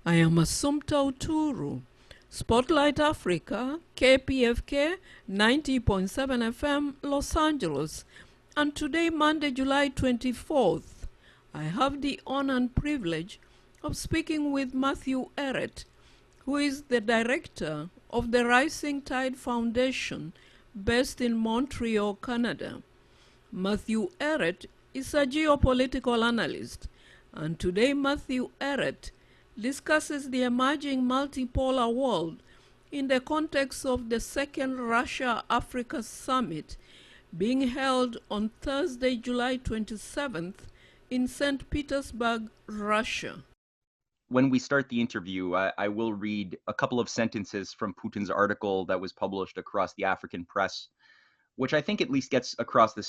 I am Assumpta Oturo. Spotlight Africa, KPFK 90.7 FM, Los Angeles. And today, Monday, July 24th, I have the honor and privilege of speaking with Matthew Ehret, who is the director of the Rising Tide Foundation based in Montreal, Canada. Matthew Ehret is a geopolitical analyst, and today Matthew Ehret discusses the emerging multipolar world in the context of the second Russia-Africa Summit being held on Thursday, July 27th in St. Petersburg, Russia. When we start the interview, I will read a couple of sentences from Putin's article that was published across the African press, which I think at least gets across the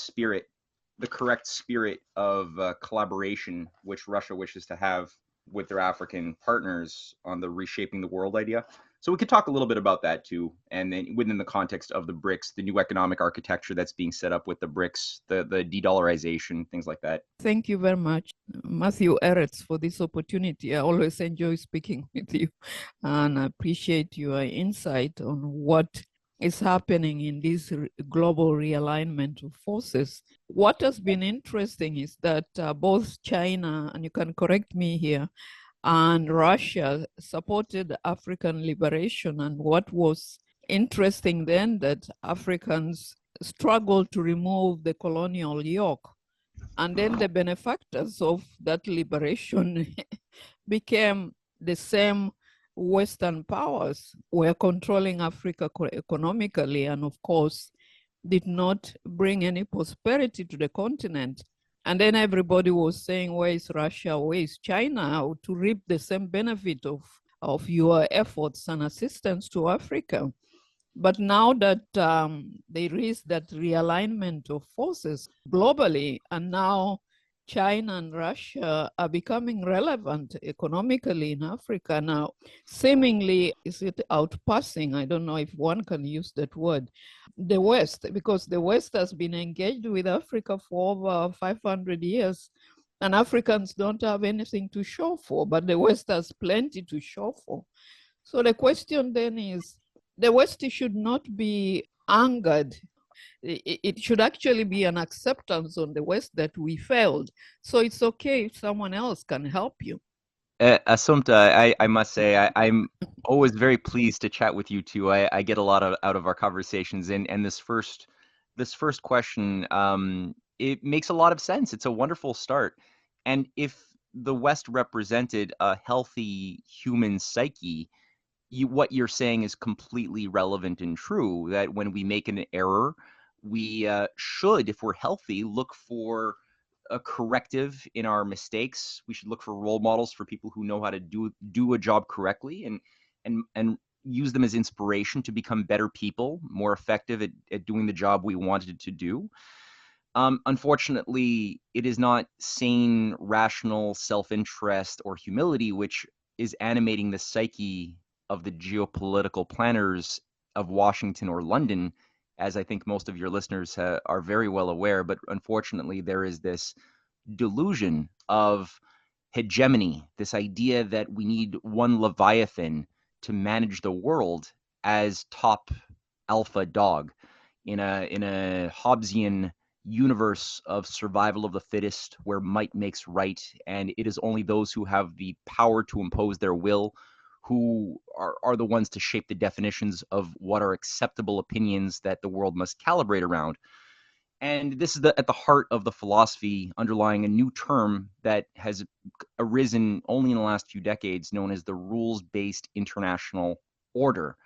correct spirit of collaboration which Russia wishes to have with their African partners on the reshaping the world idea. So we could talk a little bit about that too, and then within the context of the BRICS, the new economic architecture that's being set up with the BRICS, the de-dollarization, things like that. Thank you very much, Matthew Ehret, for this opportunity. I always enjoy speaking with you, and I appreciate your insight on what is happening in this global realignment of forces. What has been interesting is that both China, and you can correct me here, and Russia supported African liberation. And what was interesting then, that Africans struggled to remove the colonial yoke. And then the benefactors of that liberation became the same Western powers were controlling Africa economically, and of course, did not bring any prosperity to the continent. And then everybody was saying, where is Russia, where is China, to reap the same benefit of your efforts and assistance to Africa. But now that there is that realignment of forces globally, and now China and Russia are becoming relevant economically in Africa now, seemingly, is it outpassing? I don't know if one can use that word, the West, because the West has been engaged with Africa for over 500 years, and Africans don't have anything to show for, but the West has plenty to show for. So the question then is, the West should not be angered. It should actually be an acceptance on the West that we failed. So it's okay if someone else can help you. Assumpta, I must say, I'm always very pleased to chat with you too. I get a lot out of our conversations, and this first question, it makes a lot of sense. It's a wonderful start. And if the West represented a healthy human psyche, what you're saying is completely relevant and true, that when we make an error, we should, if we're healthy, look for a corrective in our mistakes. We should look for role models, for people who know how to do a job correctly, and use them as inspiration to become better people, more effective at doing the job we wanted to do. Unfortunately, it is not sane, rational self-interest or humility which is animating the psyche of the geopolitical planners of Washington or London, as I think most of your listeners are very well aware. But unfortunately, there is this delusion of hegemony, this idea that we need one Leviathan to manage the world as top alpha dog in a Hobbesian universe of survival of the fittest, where might makes right, and it is only those who have the power to impose their will who are the ones to shape the definitions of what are acceptable opinions that the world must calibrate around. And this is at the heart of the philosophy underlying a new term that has arisen only in the last few decades, known as the rules-based international order.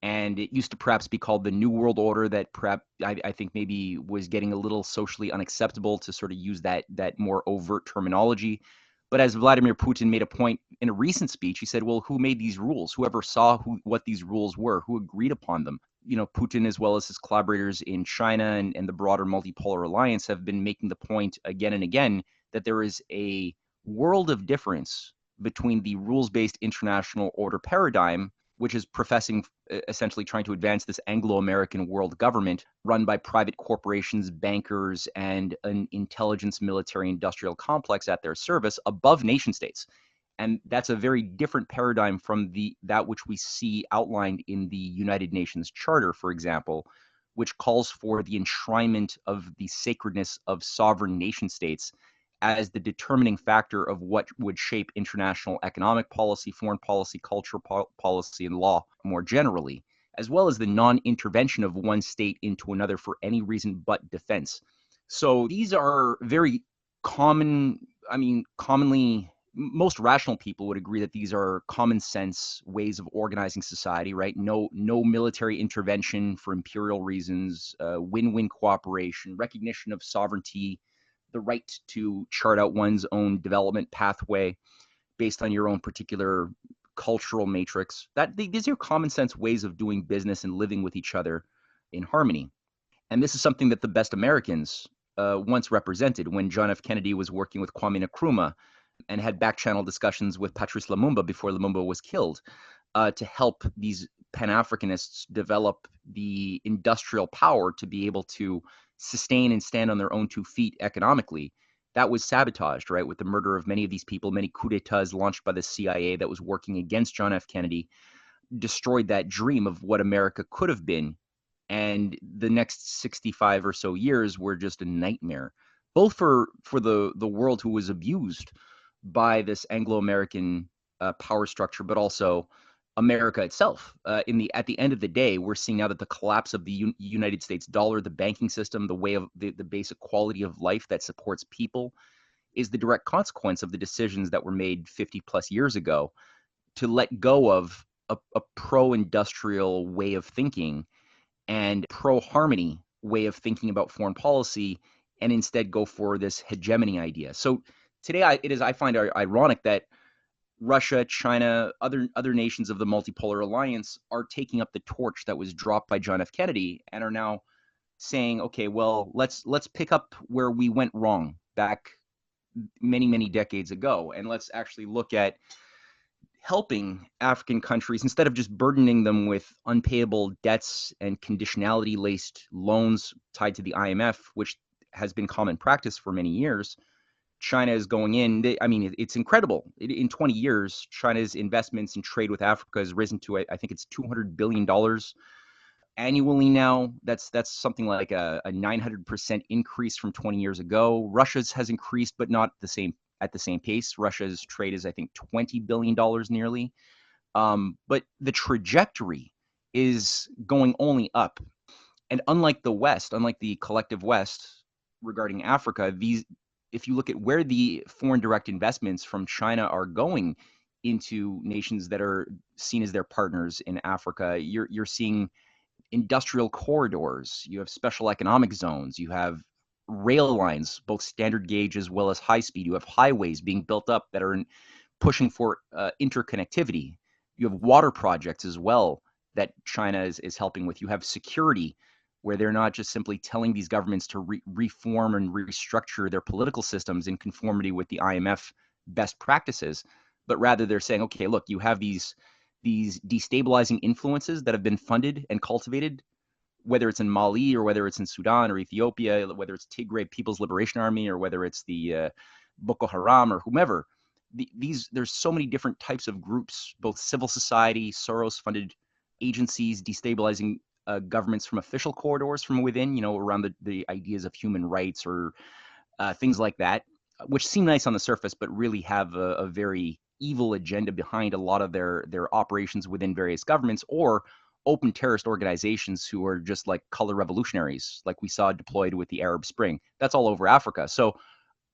And it used to perhaps be called the New World Order, that perhaps I think maybe was getting a little socially unacceptable to sort of use that more overt terminology. But as Vladimir Putin made a point in a recent speech, he said, well, who made these rules? Whoever saw what these rules were, who agreed upon them? You know, Putin, as well as his collaborators in China and the broader multipolar alliance, have been making the point again and again that there is a world of difference between the rules-based international order paradigm, which is professing, essentially trying to advance this Anglo-American world government run by private corporations, bankers, and an intelligence, military, industrial complex at their service above nation states. And that's a very different paradigm from that which we see outlined in the United Nations Charter, for example, which calls for the enshrinement of the sacredness of sovereign nation states as the determining factor of what would shape international economic policy, foreign policy, cultural policy, and law more generally, as well as the non-intervention of one state into another for any reason but defense. So these are very common, commonly, most rational people would agree that these are common sense ways of organizing society, right? No military intervention for imperial reasons, win-win cooperation, recognition of sovereignty, the right to chart out one's own development pathway based on your own particular cultural matrix. These are common sense ways of doing business and living with each other in harmony. And this is something that the best Americans once represented when John F. Kennedy was working with Kwame Nkrumah and had back-channel discussions with Patrice Lumumba before Lumumba was killed to help these Pan-Africanists develop the industrial power to be able to sustain and stand on their own 2 feet economically. That was sabotaged, right, with the murder of many of these people, many coups d'etats launched by the CIA that was working against John F. Kennedy, destroyed that dream of what America could have been. And the next 65 or so years were just a nightmare, both for the world who was abused by this Anglo-American power structure, but also America itself. At the end of the day, we're seeing now that the collapse of the United States dollar, the banking system, the way of the basic quality of life that supports people, is the direct consequence of the decisions that were made 50 plus years ago to let go of a pro-industrial way of thinking and pro-harmony way of thinking about foreign policy, and instead go for this hegemony idea. So today, I find it ironic that Russia, China, other nations of the multipolar alliance are taking up the torch that was dropped by John F. Kennedy and are now saying, okay, well, let's pick up where we went wrong back many decades ago, and let's actually look at helping African countries instead of just burdening them with unpayable debts and conditionality-laced loans tied to the IMF, which has been common practice for many years. China is going in. It's incredible. In 20 years, China's investments and trade with Africa has risen to, I think it's $200 billion annually now. That's something like a 900% increase from 20 years ago. Russia's has increased, but not at the same pace. Russia's trade is, I think, $20 billion nearly. But the trajectory is going only up. And unlike the West, unlike the collective West regarding Africa, if you look at where the foreign direct investments from China are going into nations that are seen as their partners in Africa, you're seeing industrial corridors, you have special economic zones, you have rail lines, both standard gauge as well as high speed, you have highways being built up that are pushing for interconnectivity, you have water projects as well that China is helping with, you have security, where they're not just simply telling these governments to reform and restructure their political systems in conformity with the IMF best practices, but rather they're saying, okay, look, you have these destabilizing influences that have been funded and cultivated, whether it's in Mali or whether it's in Sudan or Ethiopia, whether it's Tigray People's Liberation Army or whether it's the Boko Haram or whomever. There's so many different types of groups, both civil society, Soros-funded agencies, destabilizing governments from official corridors from within, around the ideas of human rights or things like that, which seem nice on the surface, but really have a very evil agenda behind a lot of their operations within various governments, or open terrorist organizations who are just like color revolutionaries, like we saw deployed with the Arab Spring. That's all over Africa. So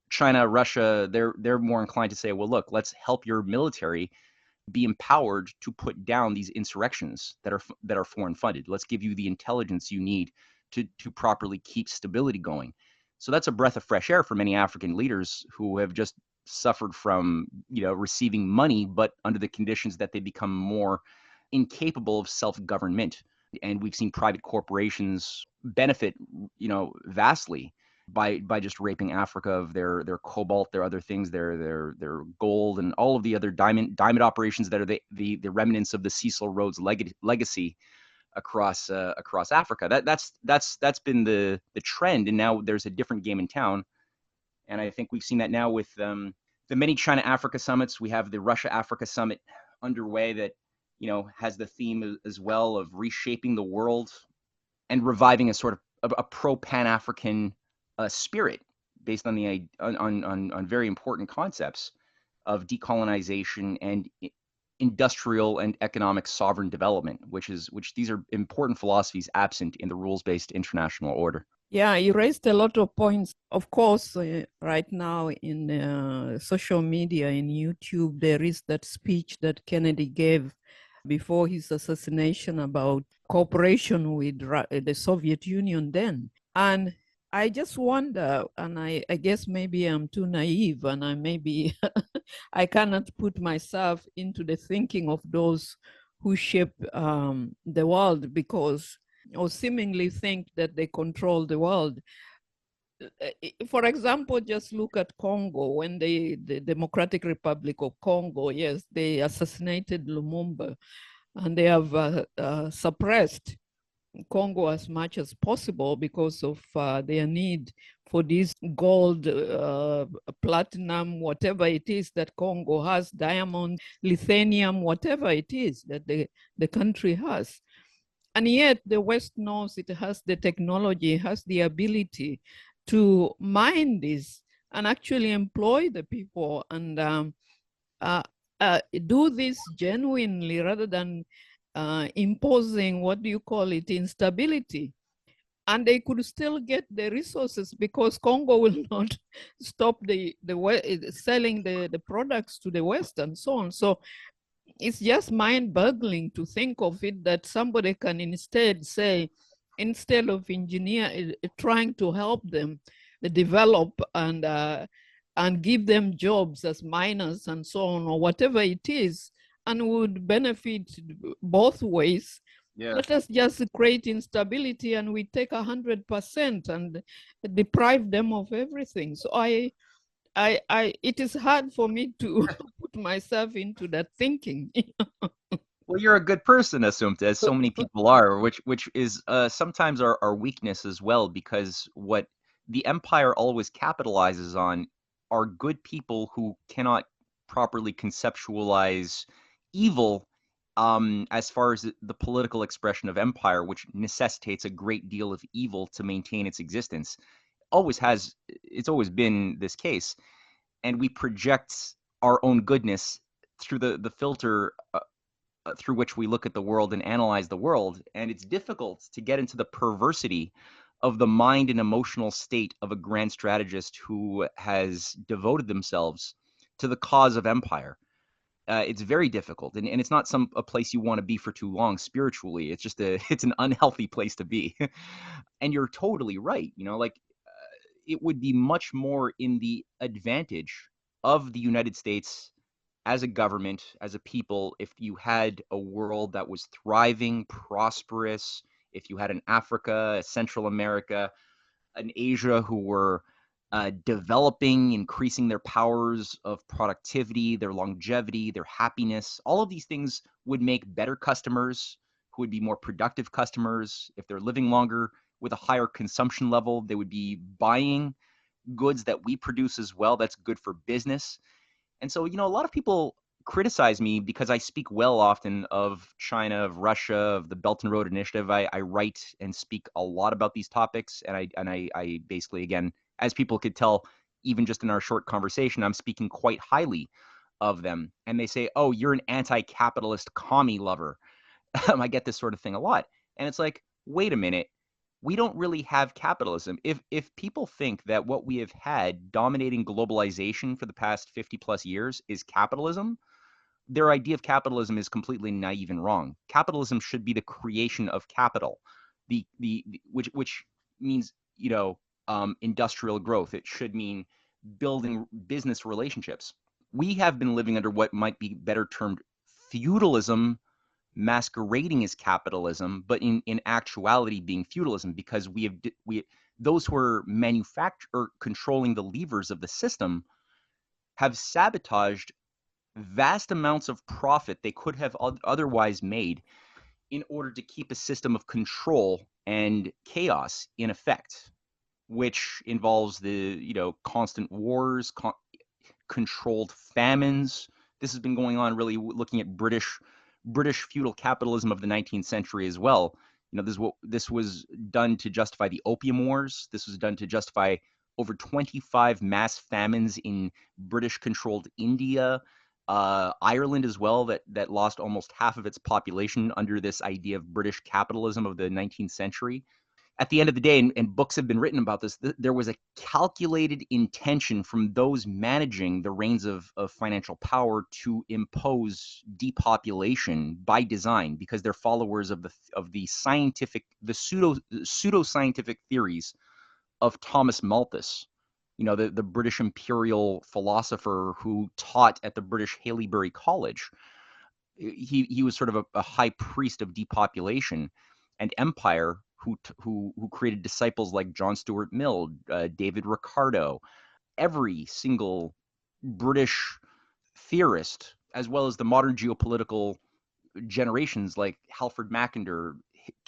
China, Russia, they're more inclined to say, well, look, let's help your military be empowered to put down these insurrections that are foreign funded. Let's give you the intelligence you need to properly keep stability going. So that's a breath of fresh air for many African leaders who have just suffered from receiving money, but under the conditions that they become more incapable of self-government. And we've seen private corporations benefit vastly by just raping Africa of their cobalt, their other things, their gold, and all of the other diamond operations that are the remnants of the Cecil Rhodes legacy across Africa. That's been the trend, and now there's a different game in town. And I think we've seen that now with the many China-Africa summits. We have the Russia-Africa summit underway that, has the theme as well of reshaping the world and reviving a sort of a pro-Pan-African spirit based on on very important concepts of decolonization and industrial and economic sovereign development, which these are important philosophies absent in the rules-based international order. Yeah, you raised a lot of points. Of course, right now in social media, in YouTube, there is that speech that Kennedy gave before his assassination about cooperation with the Soviet Union then. And I just wonder, and I guess maybe I'm too naive and I cannot put myself into the thinking of those who shape the world because, or seemingly think that they control the world. For example, just look at Congo when the Democratic Republic of Congo, yes, they assassinated Lumumba and they have suppressed Congo as much as possible because of their need for this gold, platinum, whatever it is that Congo has, diamond, lithium, whatever it is that the country has. And yet the West knows it has the technology, has the ability to mine this and actually employ the people and do this genuinely rather than imposing, what do you call it, instability. And they could still get the resources because Congo will not stop selling the products to the West and so on. So it's just mind-boggling to think of it that somebody can instead say, instead of trying to help them develop and give them jobs as miners and so on, or whatever it is, and would benefit both ways. Yeah. Let us just create instability and we take 100% and deprive them of everything. So it is hard for me to put myself into that thinking. Well, you're a good person, Assumpta, as so many people are, which is sometimes our weakness as well, because what the empire always capitalizes on are good people who cannot properly conceptualize evil as far as the political expression of empire, which necessitates a great deal of evil to maintain its existence. It's always been this case. And we project our own goodness through the filter through which we look at the world and analyze the world. And it's difficult to get into the perversity of the mind and emotional state of a grand strategist who has devoted themselves to the cause of empire. It's very difficult, and it's not a place you want to be for too long spiritually. It's just it's an unhealthy place to be. And you're totally right. It would be much more in the advantage of the United States as a government, as a people, if you had a world that was thriving, prosperous, if you had an Africa, a Central America, an Asia who were developing, increasing their powers of productivity, their longevity, their happiness. All of these things would make better customers who would be more productive customers. If they're living longer with a higher consumption level, they would be buying goods that we produce as well. That's good for business. And so, a lot of people criticize me because I speak well often of China, of Russia, of the Belt and Road Initiative. I write and speak a lot about these topics. And I basically, again, as people could tell, even just in our short conversation, I'm speaking quite highly of them. And they say, oh, you're an anti-capitalist commie lover. I get this sort of thing a lot. And it's like, wait a minute. We don't really have capitalism. If people think that what we have had dominating globalization for the past 50 plus years is capitalism, their idea of capitalism is completely naive and wrong. Capitalism should be the creation of capital, which means industrial growth. It should mean building business relationships. We have been living under what might be better termed feudalism, masquerading as capitalism, but in actuality being feudalism, because those who are controlling the levers of the system have sabotaged vast amounts of profit they could have otherwise made in order to keep a system of control and chaos in effect, which involves the constant wars, controlled famines. This has been going on really looking at British feudal capitalism of the 19th century as well. You know, this was done to justify the Opium Wars. This was done to justify over 25 mass famines in British-controlled India, Ireland as well, that lost almost half of its population under this idea of British capitalism of the 19th century. At the end of the day, and books have been written about this, there was a calculated intention from those managing the reins of financial power to impose depopulation by design, because they're followers of the pseudo scientific theories of Thomas Malthus, you know, the British imperial philosopher who taught at the British Haileybury College. He was sort of a high priest of depopulation and empire, who created disciples like John Stuart Mill, David Ricardo, every single British theorist, as well as the modern geopolitical generations like Halford Mackinder,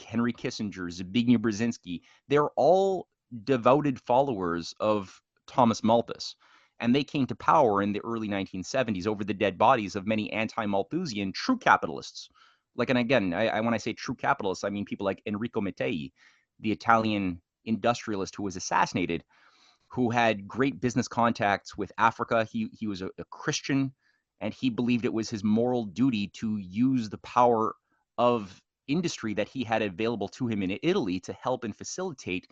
Henry Kissinger, Zbigniew Brzezinski. They're all devoted followers of Thomas Malthus. And they came to power in the early 1970s over the dead bodies of many anti-Malthusian true capitalists. Like, and again, when I say true capitalists, I mean people like Enrico Mattei, the Italian industrialist who was assassinated, who had great business contacts with Africa. He was a Christian, and he believed it was his moral duty to use the power of industry that he had available to him in Italy to help and facilitate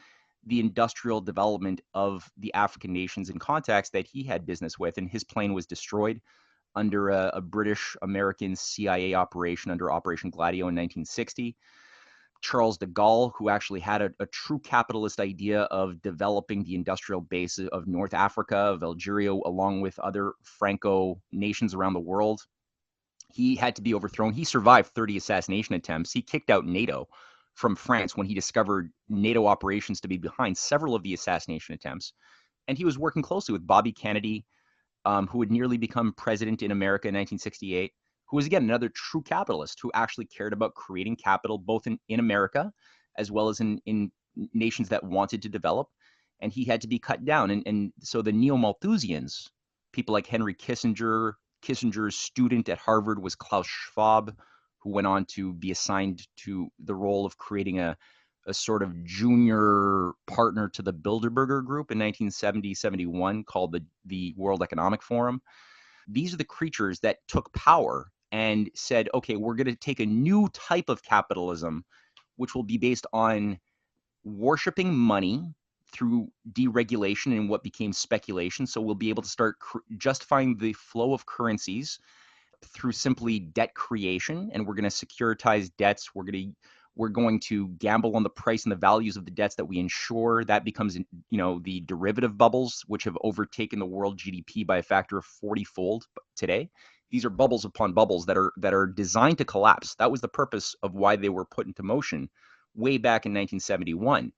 the industrial development of the African nations and contacts that he had business with. And his plane was destroyed under a British-American CIA operation under Operation Gladio in 1960. Charles de Gaulle, who actually had a true capitalist idea of developing the industrial base of North Africa, of Algeria, along with other Franco nations around the world. He had to be overthrown. He survived 30 assassination attempts. He kicked out NATO from France when he discovered NATO operations to be behind several of the assassination attempts. And he was working closely with Bobby Kennedy, who would nearly become president in America in 1968, who was, again, another true capitalist who actually cared about creating capital both in America as well as in nations that wanted to develop. And he had to be cut down. And so the neo-Malthusians, people like Henry Kissinger, Kissinger's student at Harvard was Klaus Schwab, who went on to be assigned to the role of creating a sort of junior partner to the Bilderberger Group in 1970-71 called the World Economic Forum. These are the creatures that took power and said, okay, we're going to take a new type of capitalism, which will be based on worshiping money through deregulation and what became speculation. So we'll be able to start justifying the flow of currencies through simply debt creation, and we're going to securitize debts. We're going to gamble on the price and the values of the debts that we insure. That becomes, you know, the derivative bubbles, which have overtaken the world GDP by a factor of 40-fold today. These are bubbles upon bubbles that are designed to collapse. That was the purpose of why they were put into motion way back in 1971.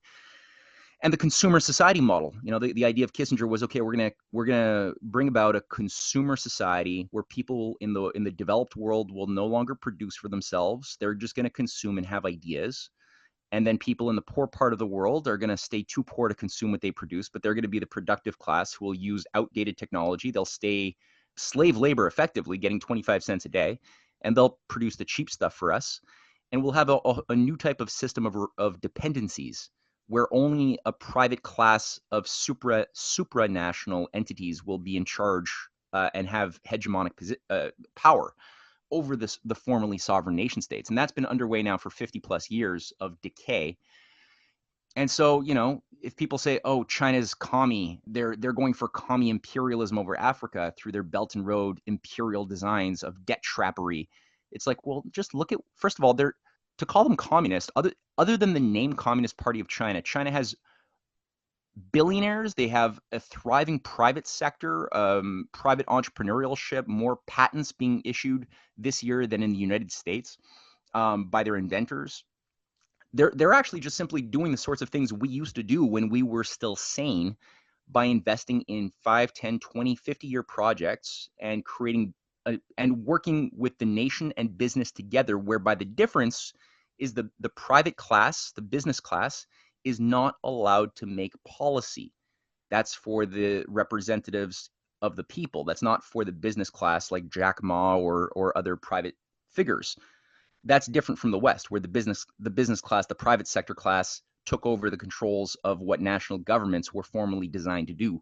And the consumer society model, you know, the idea of Kissinger was, okay, we're gonna bring about a consumer society where people in the developed world will no longer produce for themselves. They're just going to consume and have ideas. And then people in the poor part of the world are going to stay too poor to consume what they produce, but they're going to be the productive class who will use outdated technology. They'll stay slave labor effectively, getting 25 cents a day, and they'll produce the cheap stuff for us. And we'll have a new type of system of dependencies, where only a private class of supranational entities will be in charge and have hegemonic power over the formerly sovereign nation states. And that's been underway now for 50 plus years of decay. And so, you know, if people say, oh, China's commie, they're going for commie imperialism over Africa through their Belt and Road imperial designs of debt trappery. It's like, well, just look at, first of all, to call them communist, other than the name Communist Party of China, China has billionaires. They have a thriving private sector, private entrepreneurship, more patents being issued this year than in the United States by their inventors. They're actually just simply doing the sorts of things we used to do when we were still sane, by investing in 5, 10, 20, 50-year projects and creating and working with the nation and business together, whereby the difference is the private class, the business class, is not allowed to make policy. That's for the representatives of the people. That's not for the business class like Jack Ma or other private figures. That's different from the West, where the business class, the private sector class, took over the controls of what national governments were formally designed to do.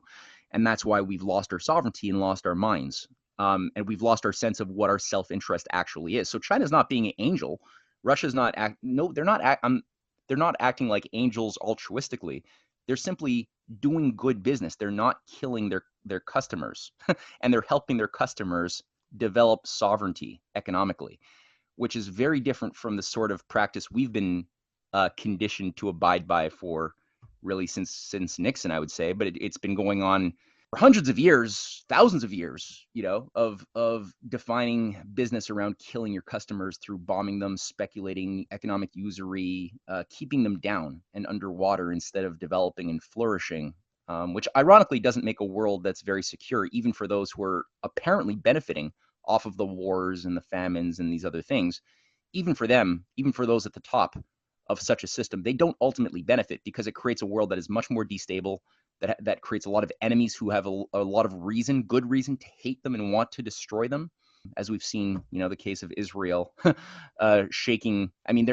And that's why we've lost our sovereignty and lost our minds. And we've lost our sense of what our self-interest actually is. So China's not being an angel. Russia's not they're not acting like angels altruistically. They're simply doing good business. They're not killing their customers, and they're helping their customers develop sovereignty economically, which is very different from the sort of practice we've been conditioned to abide by for really since Nixon, I would say. But it's been going on for hundreds of years, thousands of years, of defining business around killing your customers through bombing them, speculating, economic usury, keeping them down and underwater instead of developing and flourishing. Which ironically doesn't make a world that's very secure, even for those who are apparently benefiting off of the wars and the famines and these other things. Even for them, even for those at the top of such a system, they don't ultimately benefit because it creates a world that is much more destable, that creates a lot of enemies who have a lot of good reason to hate them and want to destroy them, as we've seen, the case of Israel shaking. I mean,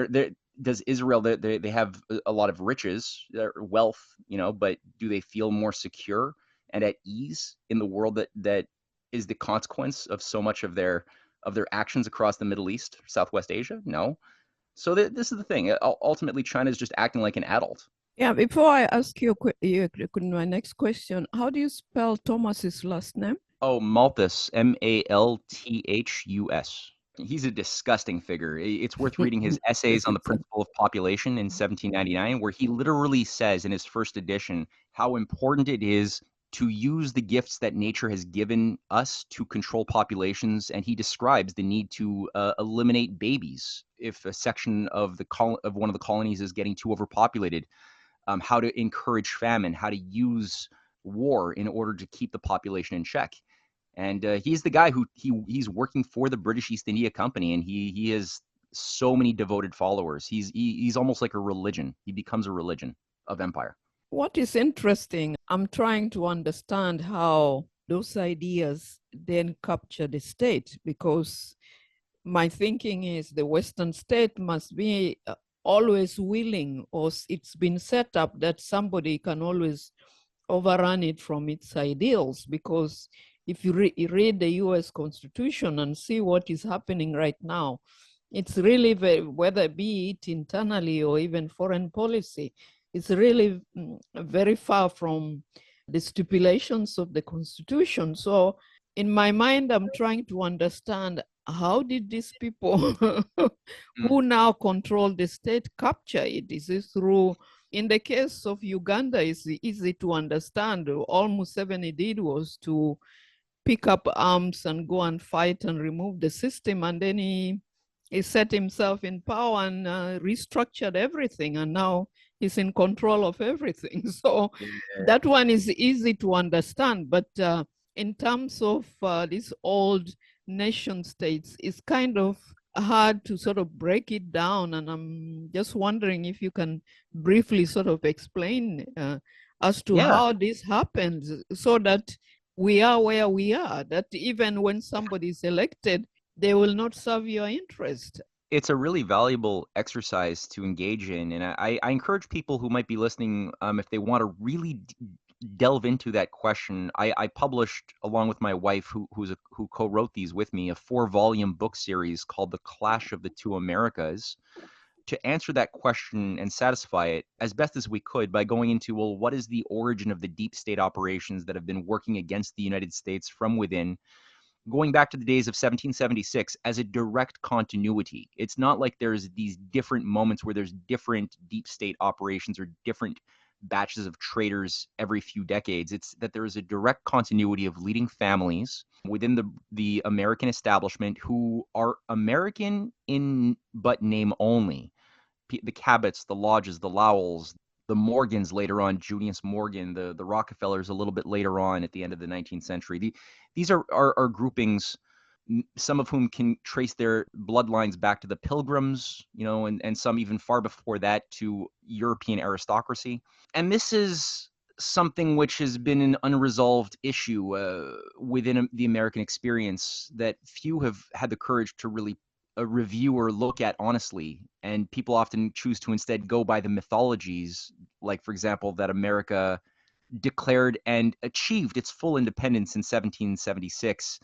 does Israel, they have a lot of riches, wealth, but do they feel more secure and at ease in the world that is the consequence of so much of their actions across the Middle East, Southwest Asia? No. So this is the thing. Ultimately, China is just acting like an adult. Yeah, before I ask you my next question, how do you spell Thomas's last name? Oh, Malthus, Malthus. He's a disgusting figure. It's worth reading his essays on the principle of population in 1799, where he literally says in his first edition how important it is to use the gifts that nature has given us to control populations, and he describes the need to eliminate babies if a section of one of the colonies is getting too overpopulated, how to encourage famine, how to use war in order to keep the population in check. And he's the guy who he's working for the British East India Company, and he has so many devoted followers. He's almost like a religion. He becomes a religion of empire. What is interesting, I'm trying to understand how those ideas then capture the state, because my thinking is the Western state must be always willing, or it's been set up that somebody can always overrun it from its ideals. Because if you read the US Constitution and see what is happening right now, it's really whether be it internally or even foreign policy, it's really very far from the stipulations of the Constitution. So in my mind, I'm trying to understand, how did these people who now control the state capture it? Is it through, in the case of Uganda, it's easy to understand. All Museveni did was to pick up arms and go and fight and remove the system. And then he set himself in power and restructured everything. And now he's in control of everything. So that one is easy to understand. But in terms of these old nation states, it's kind of hard to sort of break it down. And I'm just wondering if you can briefly sort of explain as to how this happens, so that we are where we are, that even when somebody is elected, they will not serve your interest. It's a really valuable exercise to engage in. And I encourage people who might be listening, if they want to really delve into that question, I published, along with my wife, who co-wrote these with me, a 4-volume book series called The Clash of the Two Americas, to answer that question and satisfy it as best as we could by going into, well, what is the origin of the deep state operations that have been working against the United States from within, going back to the days of 1776 as a direct continuity. It's not like there's these different moments where there's different deep state operations or different batches of traitors every few decades. It's that there is a direct continuity of leading families within the American establishment who are American in but name only. The Cabots, the Lodges, the Lowells, the Morgans later on, Junius Morgan, the Rockefellers a little bit later on at the end of the 19th century. These are groupings, some of whom can trace their bloodlines back to the Pilgrims, and some even far before that to European aristocracy. And this is something which has been an unresolved issue within the American experience that few have had the courage to really review or look at honestly. And people often choose to instead go by the mythologies, like, for example, that America declared and achieved its full independence in 1776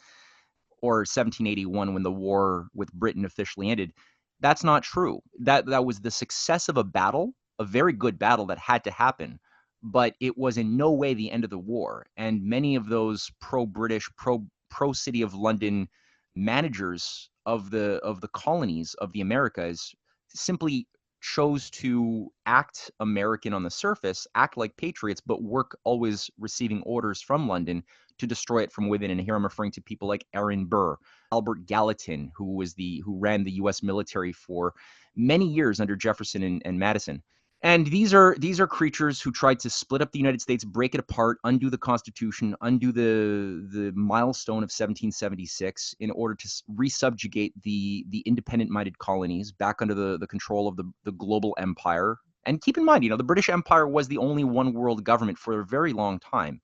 or 1781 when the war with Britain officially ended. That's not true. That was the success of a battle, a very good battle that had to happen, but it was in no way the end of the war. And many of those pro-British, pro City of London managers of the colonies of the Americas simply chose to act American on the surface, act like patriots, but work always receiving orders from London to destroy it from within. And here I'm referring to people like Aaron Burr, Albert Gallatin, who ran the U.S. military for many years under Jefferson and Madison. And these are creatures who tried to split up the United States, break it apart, undo the Constitution, undo the milestone of 1776 in order to resubjugate the independent-minded colonies back under the control of the global empire. And keep in mind, the British Empire was the only one world government for a very long time,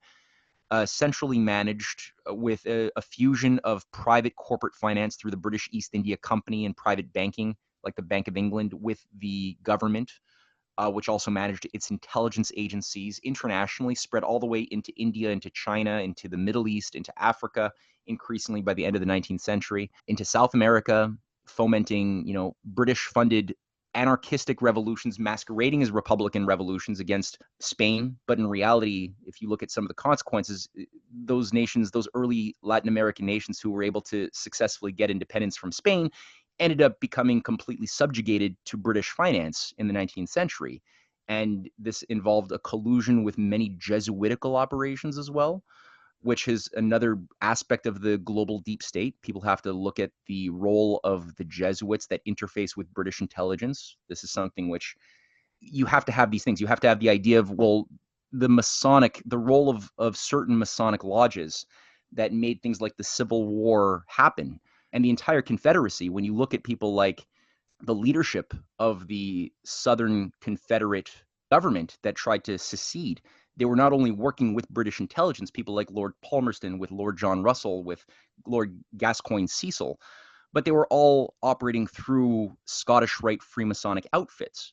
centrally managed with a fusion of private corporate finance through the British East India Company and private banking, like the Bank of England, with the government, which also managed its intelligence agencies internationally, spread all the way into India, into China, into the Middle East, into Africa, increasingly by the end of the 19th century, into South America, fomenting, British-funded anarchistic revolutions masquerading as Republican revolutions against Spain. But in reality, if you look at some of the consequences, those nations, those early Latin American nations who were able to successfully get independence from Spain, ended up becoming completely subjugated to British finance in the 19th century. And this involved a collusion with many Jesuitical operations as well, which is another aspect of the global deep state. People have to look at the role of the Jesuits that interface with British intelligence. This is something which you have to have these things. You have to have the idea of, well, the role of certain Masonic lodges that made things like the Civil War happen. And the entire Confederacy, when you look at people like the leadership of the Southern Confederate government that tried to secede, they were not only working with British intelligence, people like Lord Palmerston, with Lord John Russell, with Lord Gascoigne Cecil, but they were all operating through Scottish Rite Freemasonic outfits.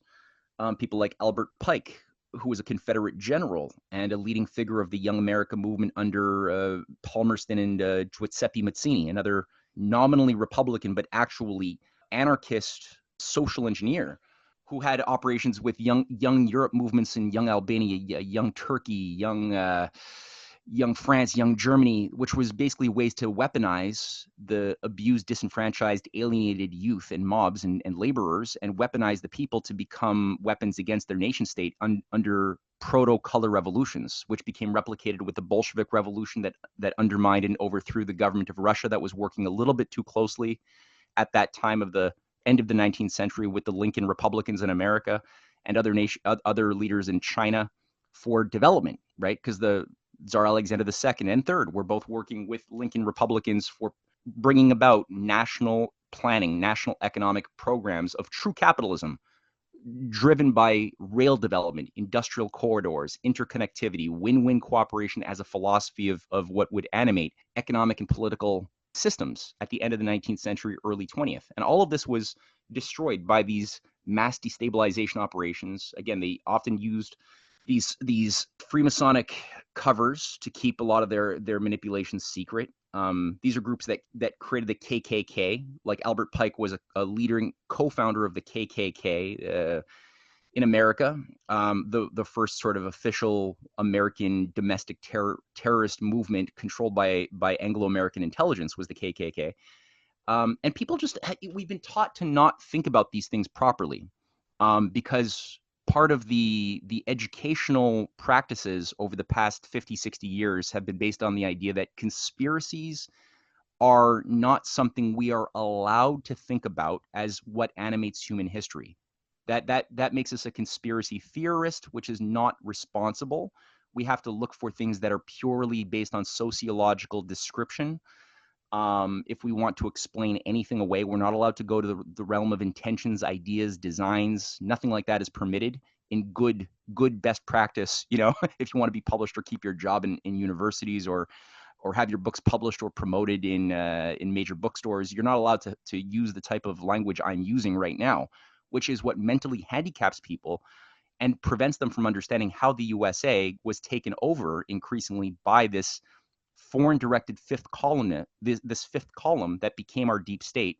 People like Albert Pike, who was a Confederate general and a leading figure of the Young America movement under Palmerston and Giuseppe Mazzini, another nominally Republican but actually anarchist social engineer who had operations with young Europe movements in young Albania, young Turkey, young France, young Germany, which was basically ways to weaponize the abused, disenfranchised, alienated youth and mobs and laborers, and weaponize the people to become weapons against their nation state under proto-color revolutions, which became replicated with the Bolshevik Revolution that undermined and overthrew the government of Russia that was working a little bit too closely at that time of the end of the 19th century with the Lincoln Republicans in America and other leaders in China for development, right? Because the Tsar Alexander II and III were both working with Lincoln Republicans for bringing about national planning, national economic programs of true capitalism, driven by rail development, industrial corridors, interconnectivity, win-win cooperation as a philosophy of what would animate economic and political systems at the end of the 19th century, early 20th. And all of this was destroyed by these mass destabilization operations. Again, they often used these Freemasonic covers to keep a lot of their manipulations secret. These are groups that created the KKK. Like Albert Pike was a leading co-founder of the KKK in America, the first sort of official American domestic terrorist movement controlled by Anglo-American intelligence was the KKK. And people we've been taught to not think about these things properly, because part of the educational practices over the past 50, 60 years have been based on the idea that conspiracies are not something we are allowed to think about as what animates human history. That makes us a conspiracy theorist, which is not responsible. We have to look for things that are purely based on sociological description. If we want to explain anything away, we're not allowed to go to the realm of intentions, ideas, designs. Nothing like that is permitted. in good best practice, if you want to be published or keep your job in universities or have your books published or promoted in major bookstores, you're not allowed to use the type of language I'm using right now, which is what mentally handicaps people and prevents them from understanding how the USA was taken over increasingly by this foreign-directed fifth column, this fifth column that became our deep state.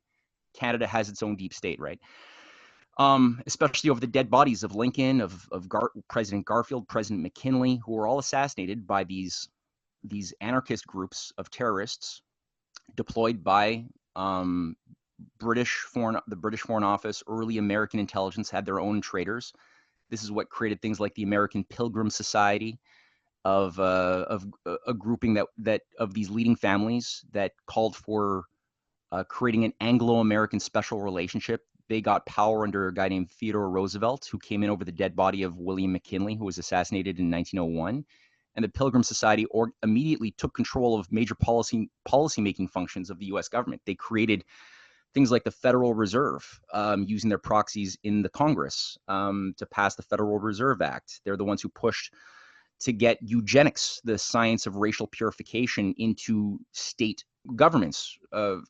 Canada has its own deep state, right? Especially over the dead bodies of Lincoln, of President Garfield, President McKinley, who were all assassinated by these anarchist groups of terrorists deployed by the British Foreign Office. Early American intelligence had their own traitors. This is what created things like the American Pilgrim Society, of a grouping that of these leading families that called for creating an Anglo-American special relationship. They got power under a guy named Theodore Roosevelt, who came in over the dead body of William McKinley, who was assassinated in 1901. And the Pilgrim Society immediately took control of major policy-making functions of the U.S. government. They created things like the Federal Reserve, using their proxies in the Congress to pass the Federal Reserve Act. They're the ones who pushed to get eugenics, the science of racial purification, into state governments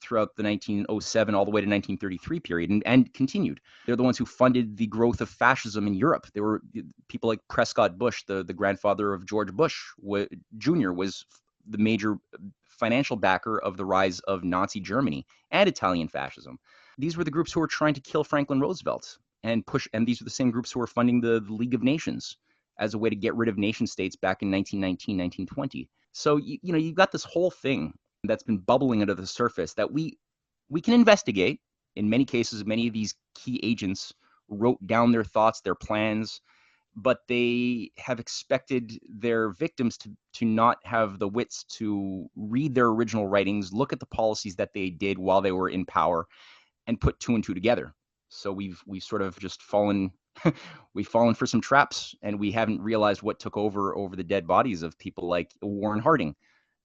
throughout the 1907 all the way to 1933 period, and continued. They're the ones who funded the growth of fascism in Europe. There were people like Prescott Bush, the grandfather of George Bush Jr., was the major financial backer of the rise of Nazi Germany and Italian fascism. These were the groups who were trying to kill Franklin Roosevelt and these were the same groups who were funding the League of Nations as a way to get rid of nation states back in 1919, 1920. So, you've got this whole thing that's been bubbling under the surface that we can investigate. In many cases, many of these key agents wrote down their thoughts, their plans, but they have expected their victims to not have the wits to read their original writings, look at the policies that they did while they were in power, and put two and two together. So we've sort of just fallen we've fallen for some traps, and we haven't realized what took over the dead bodies of people like Warren Harding,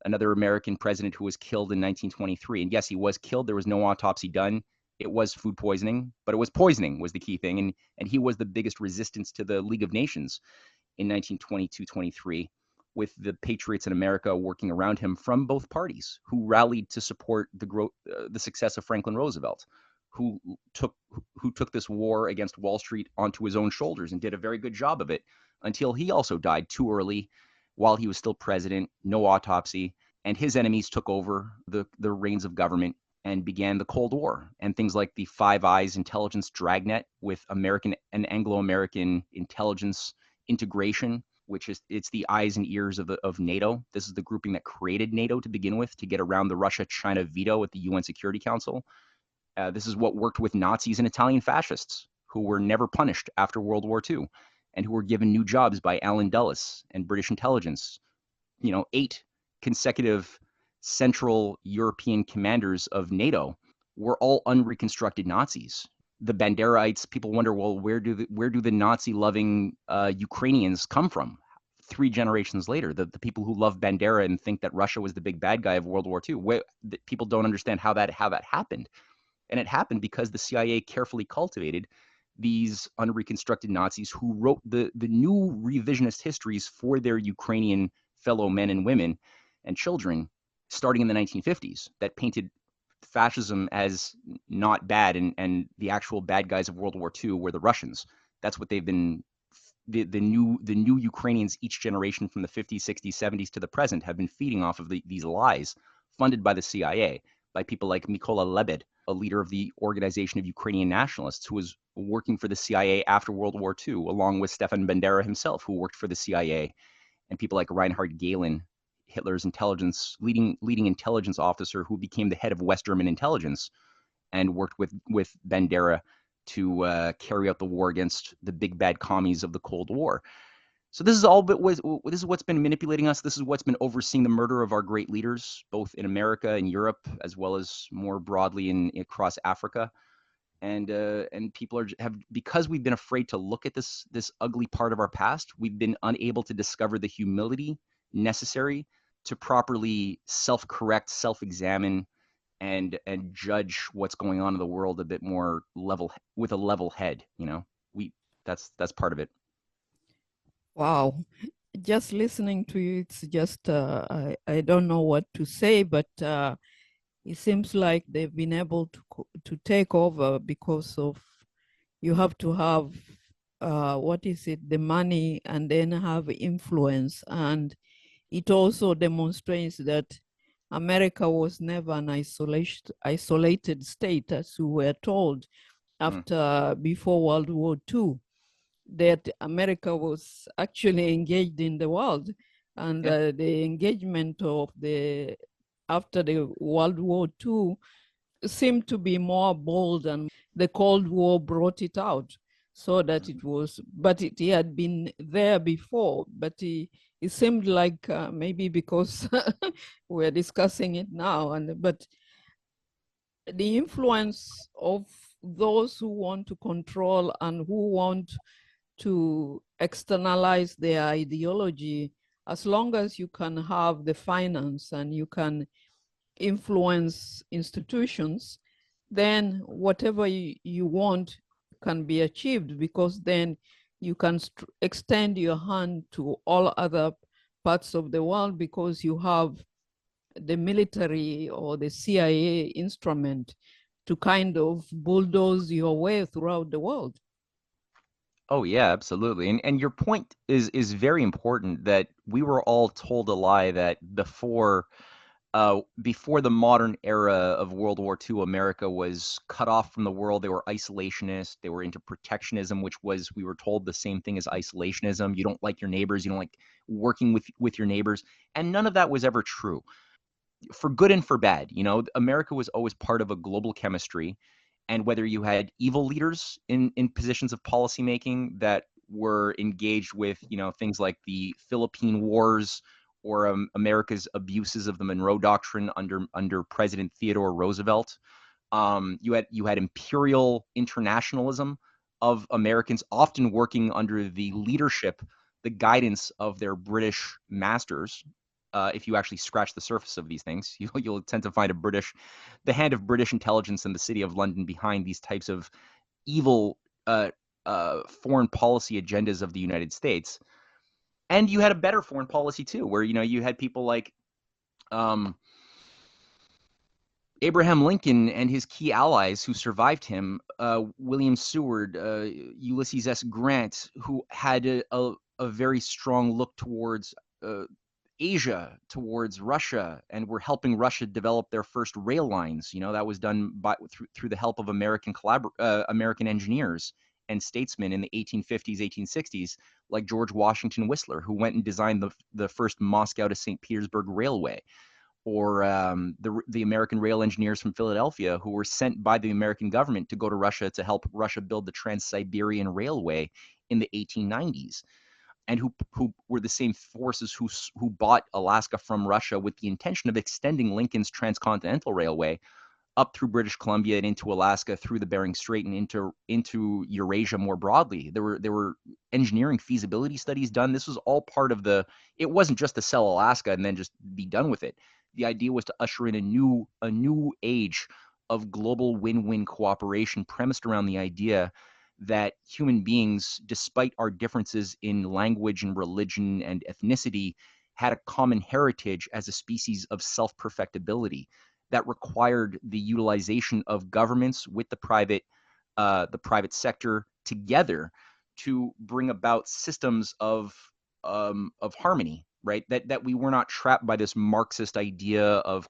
another American president who was killed in 1923. And yes, he was killed. There was no autopsy done. It was food poisoning, but it was poisoning was the key thing. And he was the biggest resistance to the League of Nations in 1922-23, with the patriots in America working around him from both parties, who rallied to support the success of Franklin Roosevelt, who took this war against Wall Street onto his own shoulders and did a very good job of it, until he also died too early while he was still president, no autopsy, and his enemies took over the reins of government and began the Cold War. And things like the Five Eyes intelligence dragnet with American and Anglo-American intelligence integration, it's the eyes and ears of NATO. This is the grouping that created NATO to begin with, to get around the Russia-China veto at the UN Security Council. This is what worked with Nazis and Italian fascists, who were never punished after World War II, and who were given new jobs by Allen Dulles and British intelligence. 8 consecutive Central European commanders of NATO were all unreconstructed Nazis. The Banderaites, people wonder, well, where do the Nazi-loving Ukrainians come from? 3 generations later, the people who love Bandera and think that Russia was the big bad guy of World War II, people don't understand how that happened. And it happened because the CIA carefully cultivated these unreconstructed Nazis who wrote the new revisionist histories for their Ukrainian fellow men and women and children starting in the 1950s, that painted fascism as not bad, and the actual bad guys of World War II were the Russians. That's what they've been. The new Ukrainians, each generation from the 50s, 60s, 70s to the present, have been feeding off of these lies funded by the CIA, by people like Mykola Lebed, a leader of the Organization of Ukrainian Nationalists, who was working for the CIA after World War II, along with Stefan Bandera himself, who worked for the CIA, and people like Reinhard Gehlen, Hitler's leading intelligence officer, who became the head of West German intelligence and worked with Bandera to carry out the war against the big bad commies of the Cold War. So this is what's been manipulating us. This is what's been overseeing the murder of our great leaders, both in America and Europe, as well as more broadly across Africa. And people because we've been afraid to look at this ugly part of our past, we've been unable to discover the humility necessary to properly self-correct, self-examine, and judge what's going on in the world a bit more with a level head. That's part of it. Wow. Just listening to you, it's just, I don't know what to say, but it seems like they've been able to take over because of, you have to have, what is it, the money, and then have influence. And it also demonstrates that America was never an isolated state, as we were told before World War II, that America was actually engaged in the world. And Yeah. the engagement of the after the World War II seemed to be more bold, and the Cold War brought it out, so that it was, but it had been there before, but it seemed like maybe because we're discussing it now, but the influence of those who want to control and who want to externalize their ideology, as long as you can have the finance and you can influence institutions, then whatever you want can be achieved, because then you can extend your hand to all other parts of the world, because you have the military or the CIA instrument to kind of bulldoze your way throughout the world. Oh yeah, absolutely. And your point is very important, that we were all told a lie that before the modern era of World War II, America was cut off from the world. They were isolationist. They were into protectionism, which was, we were told, the same thing as isolationism. You don't like your neighbors. You don't like working with your neighbors. And none of that was ever true, for good and for bad. You know, America was always part of a global chemistry. And whether you had evil leaders in positions of policymaking that were engaged with, you know, things like the Philippine Wars, or America's abuses of the Monroe Doctrine under President Theodore Roosevelt, you had imperial internationalism of Americans, often working under the leadership, the guidance of their British masters. If you actually scratch the surface of these things, you'll tend to find the hand of British intelligence in the City of London behind these types of evil foreign policy agendas of the United States. And you had a better foreign policy too, where, you know, you had people like um, Abraham Lincoln and his key allies who survived him, William Seward, Ulysses S. Grant, who had a very strong look towards Asia, towards Russia, and were helping Russia develop their first rail lines. You know, that was done through the help of American engineers and statesmen in the 1850s, 1860s, like George Washington Whistler, who went and designed the first Moscow to St. Petersburg railway, or the American rail engineers from Philadelphia, who were sent by the American government to go to Russia to help Russia build the Trans-Siberian Railway in the 1890s, and who were the same forces who bought Alaska from Russia with the intention of extending Lincoln's transcontinental railway up through British Columbia and into Alaska, through the Bering Strait, and into Eurasia more broadly. There were engineering feasibility studies done. This was all part of it wasn't just to sell Alaska and then just be done with it. The idea was to usher in a new age of global win-win cooperation, premised around the idea that human beings, despite our differences in language and religion and ethnicity, had a common heritage as a species of self-perfectibility that required the utilization of governments with the private sector together to bring about systems of harmony, right? That we were not trapped by this Marxist idea of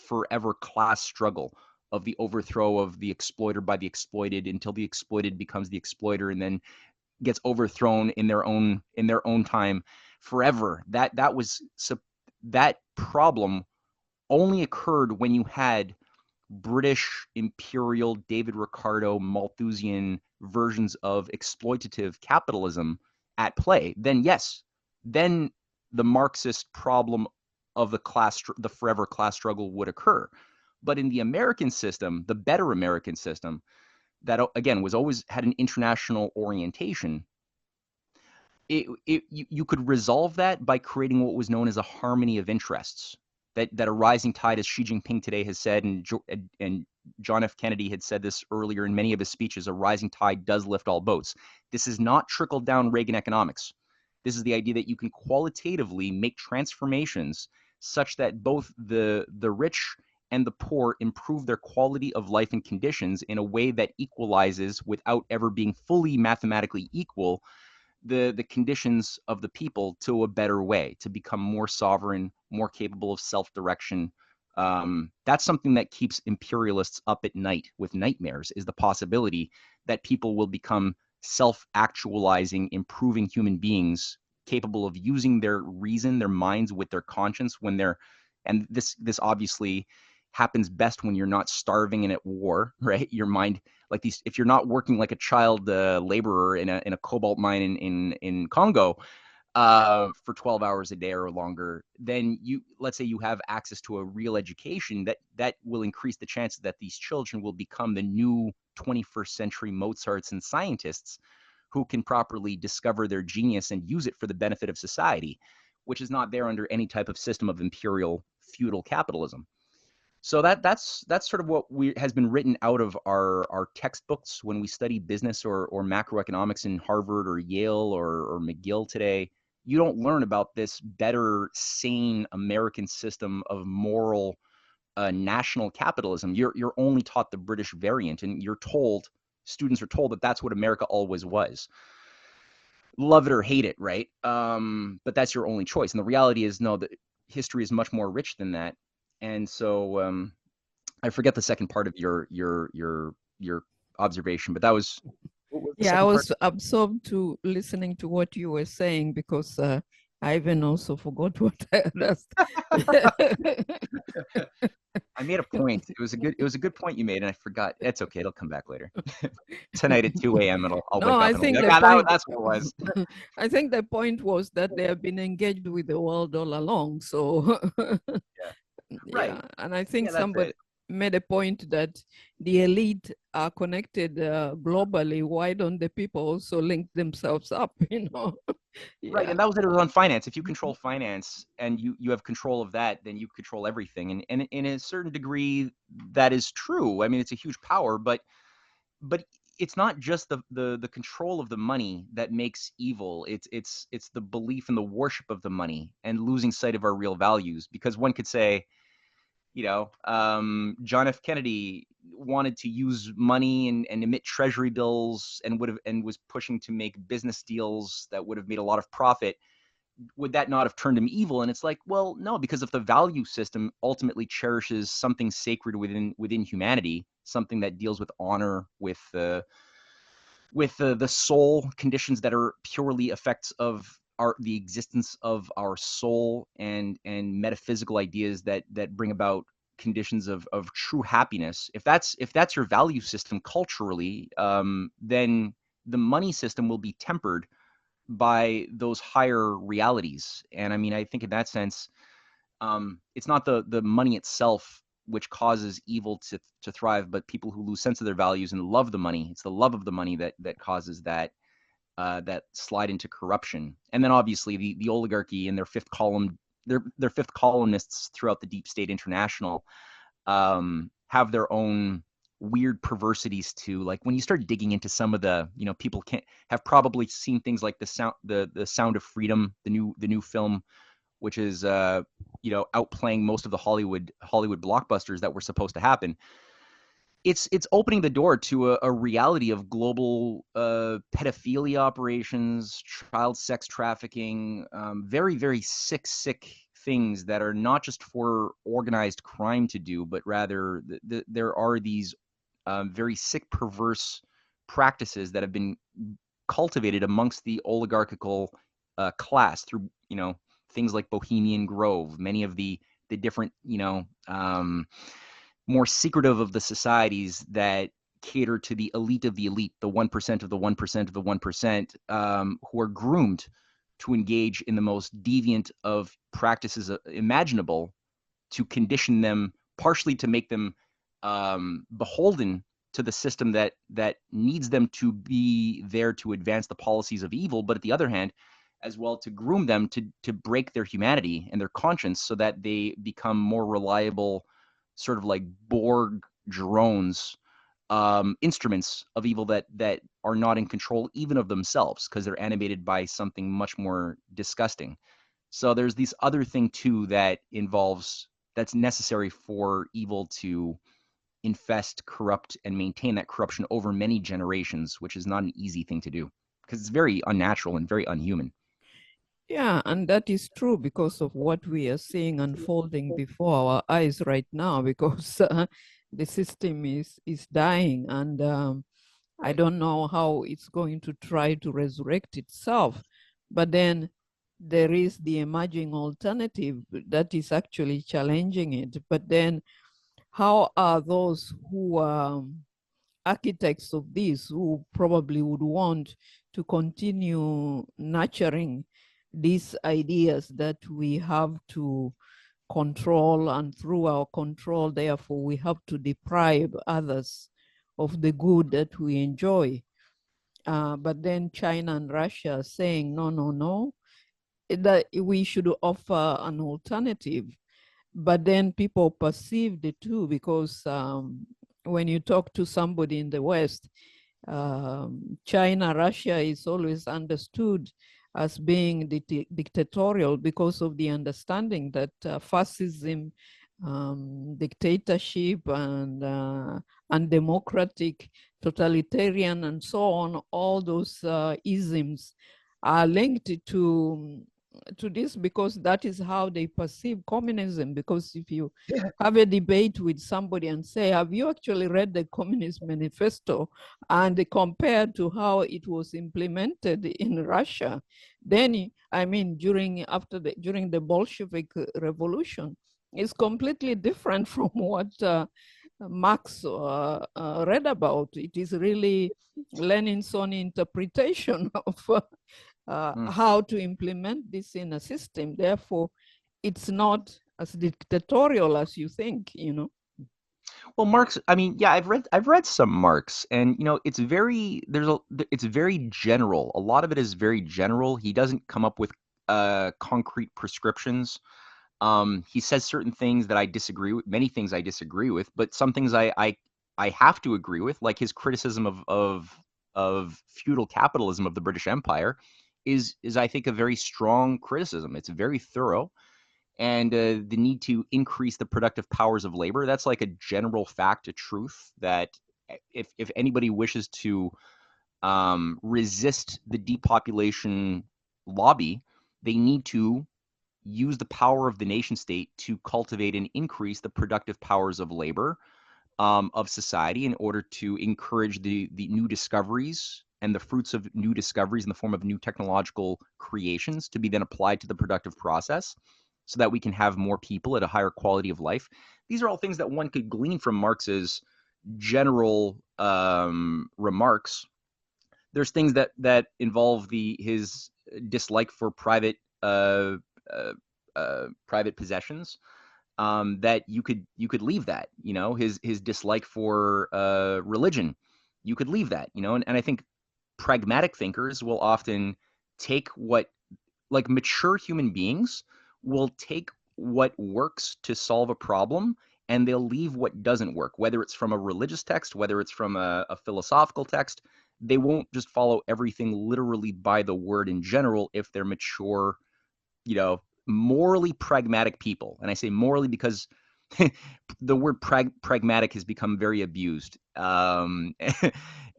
forever class struggle, of the overthrow of the exploiter by the exploited, until the exploited becomes the exploiter and then gets overthrown in their own time forever. That problem only occurred when you had British imperial David Ricardo Malthusian versions of exploitative capitalism at play. Then yes, then the Marxist problem of the forever class struggle would occur. But in the American system, the better American system, that again was always had an international orientation, you could resolve that by creating what was known as a harmony of interests. That a rising tide, as Xi Jinping today has said, and John F. Kennedy had said this earlier in many of his speeches, a rising tide does lift all boats. This is not trickle down Reagan economics. This is the idea that you can qualitatively make transformations such that both the rich and the poor improve their quality of life and conditions in a way that equalizes, without ever being fully mathematically equal, the conditions of the people to a better way, to become more sovereign, more capable of self-direction. That's something that keeps imperialists up at night with nightmares, is the possibility that people will become self-actualizing, improving human beings capable of using their reason, their minds with their conscience when they're, and this obviously happens best when you're not starving and at war, right? Your mind, like these, if you're not working like a child laborer in a cobalt mine in Congo for 12 hours a day or longer, then let's say you have access to a real education, that will increase the chances that these children will become the new 21st century Mozarts and scientists who can properly discover their genius and use it for the benefit of society, which is not there under any type of system of imperial feudal capitalism. So that's sort of what has been written out of our textbooks when we study business or macroeconomics in Harvard or Yale or McGill today. You don't learn about this better, sane American system of moral national capitalism. You're only taught the British variant, and students are told that that's what America always was. Love it or hate it, right? But that's your only choice. And the reality is, no, that history is much more rich than that. And so I forget the second part of your observation, but that was, what was the Yeah, I second part? was absorbed to listening to what you were saying because I even also forgot what I had asked. I made a point. It was a good point you made, and I forgot. It's okay. It'll come back later. Tonight at 2 a.m. I'll No, wake up I and I'll be think like, the point. that's what it was. I think the point was that they have been engaged with the world all along. So Yeah. yeah, Right. and I think Yeah, that's somebody it. made a point that the elite are connected globally. Why don't the people also link themselves up? Right, Yeah. and that was it. It was on finance. If you control finance and you have control of that, then you control everything. And in a certain degree, that is true. I mean, it's a huge power, but it's not just the control of the money that makes evil. It's the belief in the worship of the money and losing sight of our real values. Because one could say, John F. Kennedy wanted to use money and emit treasury bills and was pushing to make business deals that would have made a lot of profit. Would that not have turned him evil? And it's like, well, no, because if the value system ultimately cherishes something sacred within humanity, something that deals with honor, with the soul, conditions that are purely effects of the existence of our soul, and metaphysical ideas that bring about conditions of true happiness. If that's your value system culturally, then the money system will be tempered by those higher realities. And I mean, I think in that sense, it's not the money itself which causes evil to thrive, but people who lose sense of their values and love the money. It's the love of the money that causes that slide into corruption. And then obviously the oligarchy and their fifth column, their fifth columnists throughout the deep state international, have their own weird perversities too. Like when you start digging into some of the, people can't have probably seen things like the Sound of Freedom, the new film, which is outplaying most of the Hollywood blockbusters that were supposed to happen. It's opening the door to a reality of global pedophilia operations, child sex trafficking, very, very sick things that are not just for organized crime to do, but rather there are these very sick, perverse practices that have been cultivated amongst the oligarchical class through, things like Bohemian Grove, many of the different, more secretive of the societies that cater to the elite of the elite, the 1% of the 1% of the 1%, who are groomed to engage in the most deviant of practices imaginable, to condition them, partially to make them beholden to the system that needs them to be there to advance the policies of evil, but at the other hand, as well, to groom them to break their humanity and their conscience so that they become more reliable, sort of like Borg drones instruments of evil that are not in control even of themselves, because they're animated by something much more disgusting. So there's this other thing too that's necessary for evil to infest, corrupt, and maintain that corruption over many generations, which is not an easy thing to do because it's very unnatural and very unhuman. Yeah, and that is true because of what we are seeing unfolding before our eyes right now, because the system is dying, and I don't know how it's going to try to resurrect itself. But then there is the emerging alternative that is actually challenging it. But then how are those who are architects of this, who probably would want to continue nurturing these ideas that we have to control, and through our control, therefore, we have to deprive others of the good that we enjoy? But then China and Russia are saying, no, no, no, that we should offer an alternative. But then people perceived it too, because when you talk to somebody in the West, China, Russia is always understood as being dictatorial because of the understanding that fascism, dictatorship, and undemocratic, totalitarian, and so on, all those isms are linked to this, because that is how they perceive communism. Because if you have a debate with somebody and say, have you actually read the Communist Manifesto, and compared to how it was implemented in Russia, then I mean during the Bolshevik Revolution, is completely different from what Marx read about. It is really Lenin's own interpretation of how to implement this in a system. Therefore, it's not as dictatorial as you think, you know. Well, Marx, I mean, yeah, I've read some Marx, and it's it's very general. A lot of it is very general. He doesn't come up with concrete prescriptions. He says certain things that I disagree with, many things I disagree with, but some things I have to agree with, like his criticism of feudal capitalism of the British Empire is I think a very strong criticism. It's very thorough, and the need to increase the productive powers of labor. That's like a general fact, a truth that if anybody wishes to resist the depopulation lobby, they need to use the power of the nation state to cultivate and increase the productive powers of labor, of society, in order to encourage the new discoveries and the fruits of new discoveries in the form of new technological creations to be then applied to the productive process, so that we can have more people at a higher quality of life. These are all things that one could glean from Marx's general remarks. There's things that involve his dislike for uh, private possessions, that you could leave that. His dislike for religion, you could leave that. And I think pragmatic thinkers will often take what, like mature human beings, will take what works to solve a problem, and they'll leave what doesn't work, whether it's from a religious text, whether it's from a philosophical text. They won't just follow everything literally by the word in general if they're mature, morally pragmatic people. And I say morally because the word pragmatic has become very abused,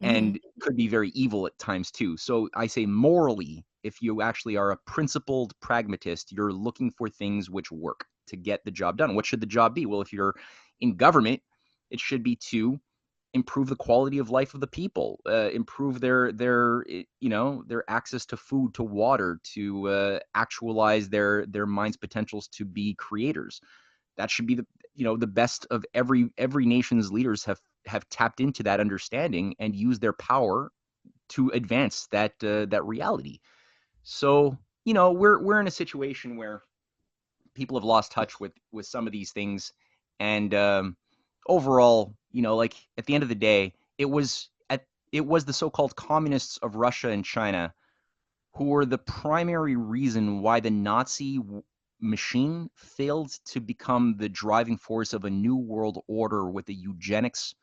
and could be very evil at times too. So I say morally, if you actually are a principled pragmatist, you're looking for things which work to get the job done. What should the job be? Well, if you're in government, it should be to improve the quality of life of the people, improve their access to food, to water, to actualize their mind's potentials to be creators. That should be the best of every nation's leaders have tapped into that understanding and used their power to advance that reality. So we're in a situation where people have lost touch with some of these things, and overall, like at the end of the day, it was the so-called communists of Russia and China who were the primary reason why the Nazi machine failed to become the driving force of a new world order with a eugenics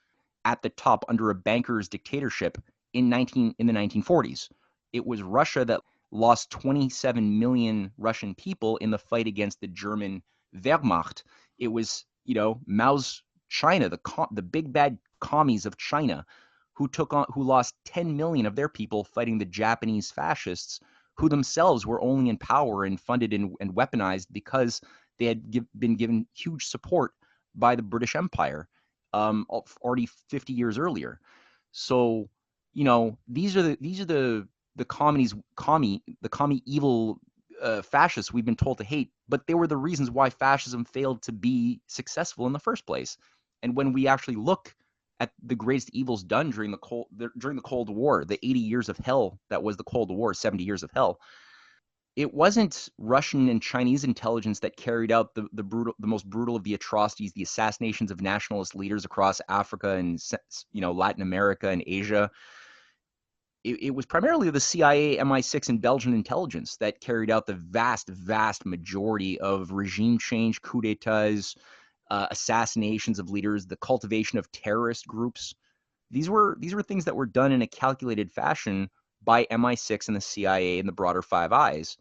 at the top under a banker's dictatorship in the 1940s. It was Russia that lost 27 million Russian people in the fight against the German Wehrmacht. It was, Mao's China, the big bad commies of China, who lost 10 million of their people fighting the Japanese fascists, who themselves were only in power and funded and weaponized because they had been given huge support by the British Empire already 50 years earlier. So, these are the commie evil fascists we've been told to hate, but they were the reasons why fascism failed to be successful in the first place. And when we actually look at the greatest evils done during the Cold War, the 80 years of hell that was the Cold War, 70 years of hell, it wasn't Russian and Chinese intelligence that carried out the most brutal of the atrocities, the assassinations of nationalist leaders across Africa and Latin America and Asia. It was primarily the CIA, MI6, and Belgian intelligence that carried out the vast majority of regime change, coup d'etats, assassinations of leaders, the cultivation of terrorist groups. These were things that were done in a calculated fashion by MI6 and the CIA and the broader Five Eyes.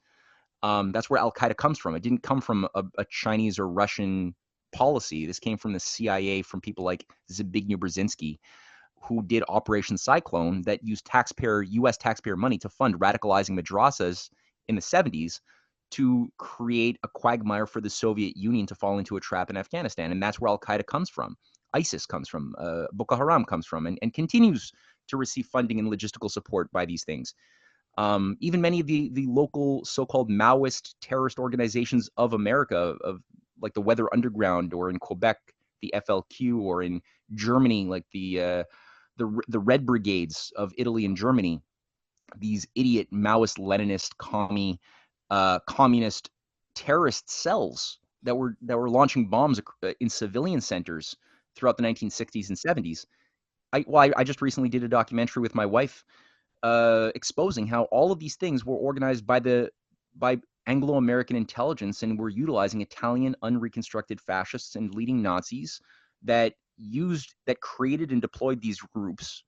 That's where Al-Qaeda comes from. It didn't come from a Chinese or Russian policy. This came from the CIA, from people like Zbigniew Brzezinski, who did Operation Cyclone that used U.S. taxpayer money to fund radicalizing madrasas in the 70s to create a quagmire for the Soviet Union to fall into a trap in Afghanistan. And that's where Al-Qaeda comes from. ISIS comes from, Boko Haram comes from, and continues to receive funding and logistical support by these things. Even many of the local so-called Maoist terrorist organizations of America, like the Weather Underground, or in Quebec, the FLQ, or in Germany, like the Red Brigades of Italy and Germany, these idiot Maoist, Leninist, communist terrorist cells that were launching bombs in civilian centers throughout the 1960s and 70s. I just recently did a documentary with my wife exposing how all of these things were organized by Anglo-American intelligence and were utilizing Italian unreconstructed fascists and leading Nazis that created and deployed these groups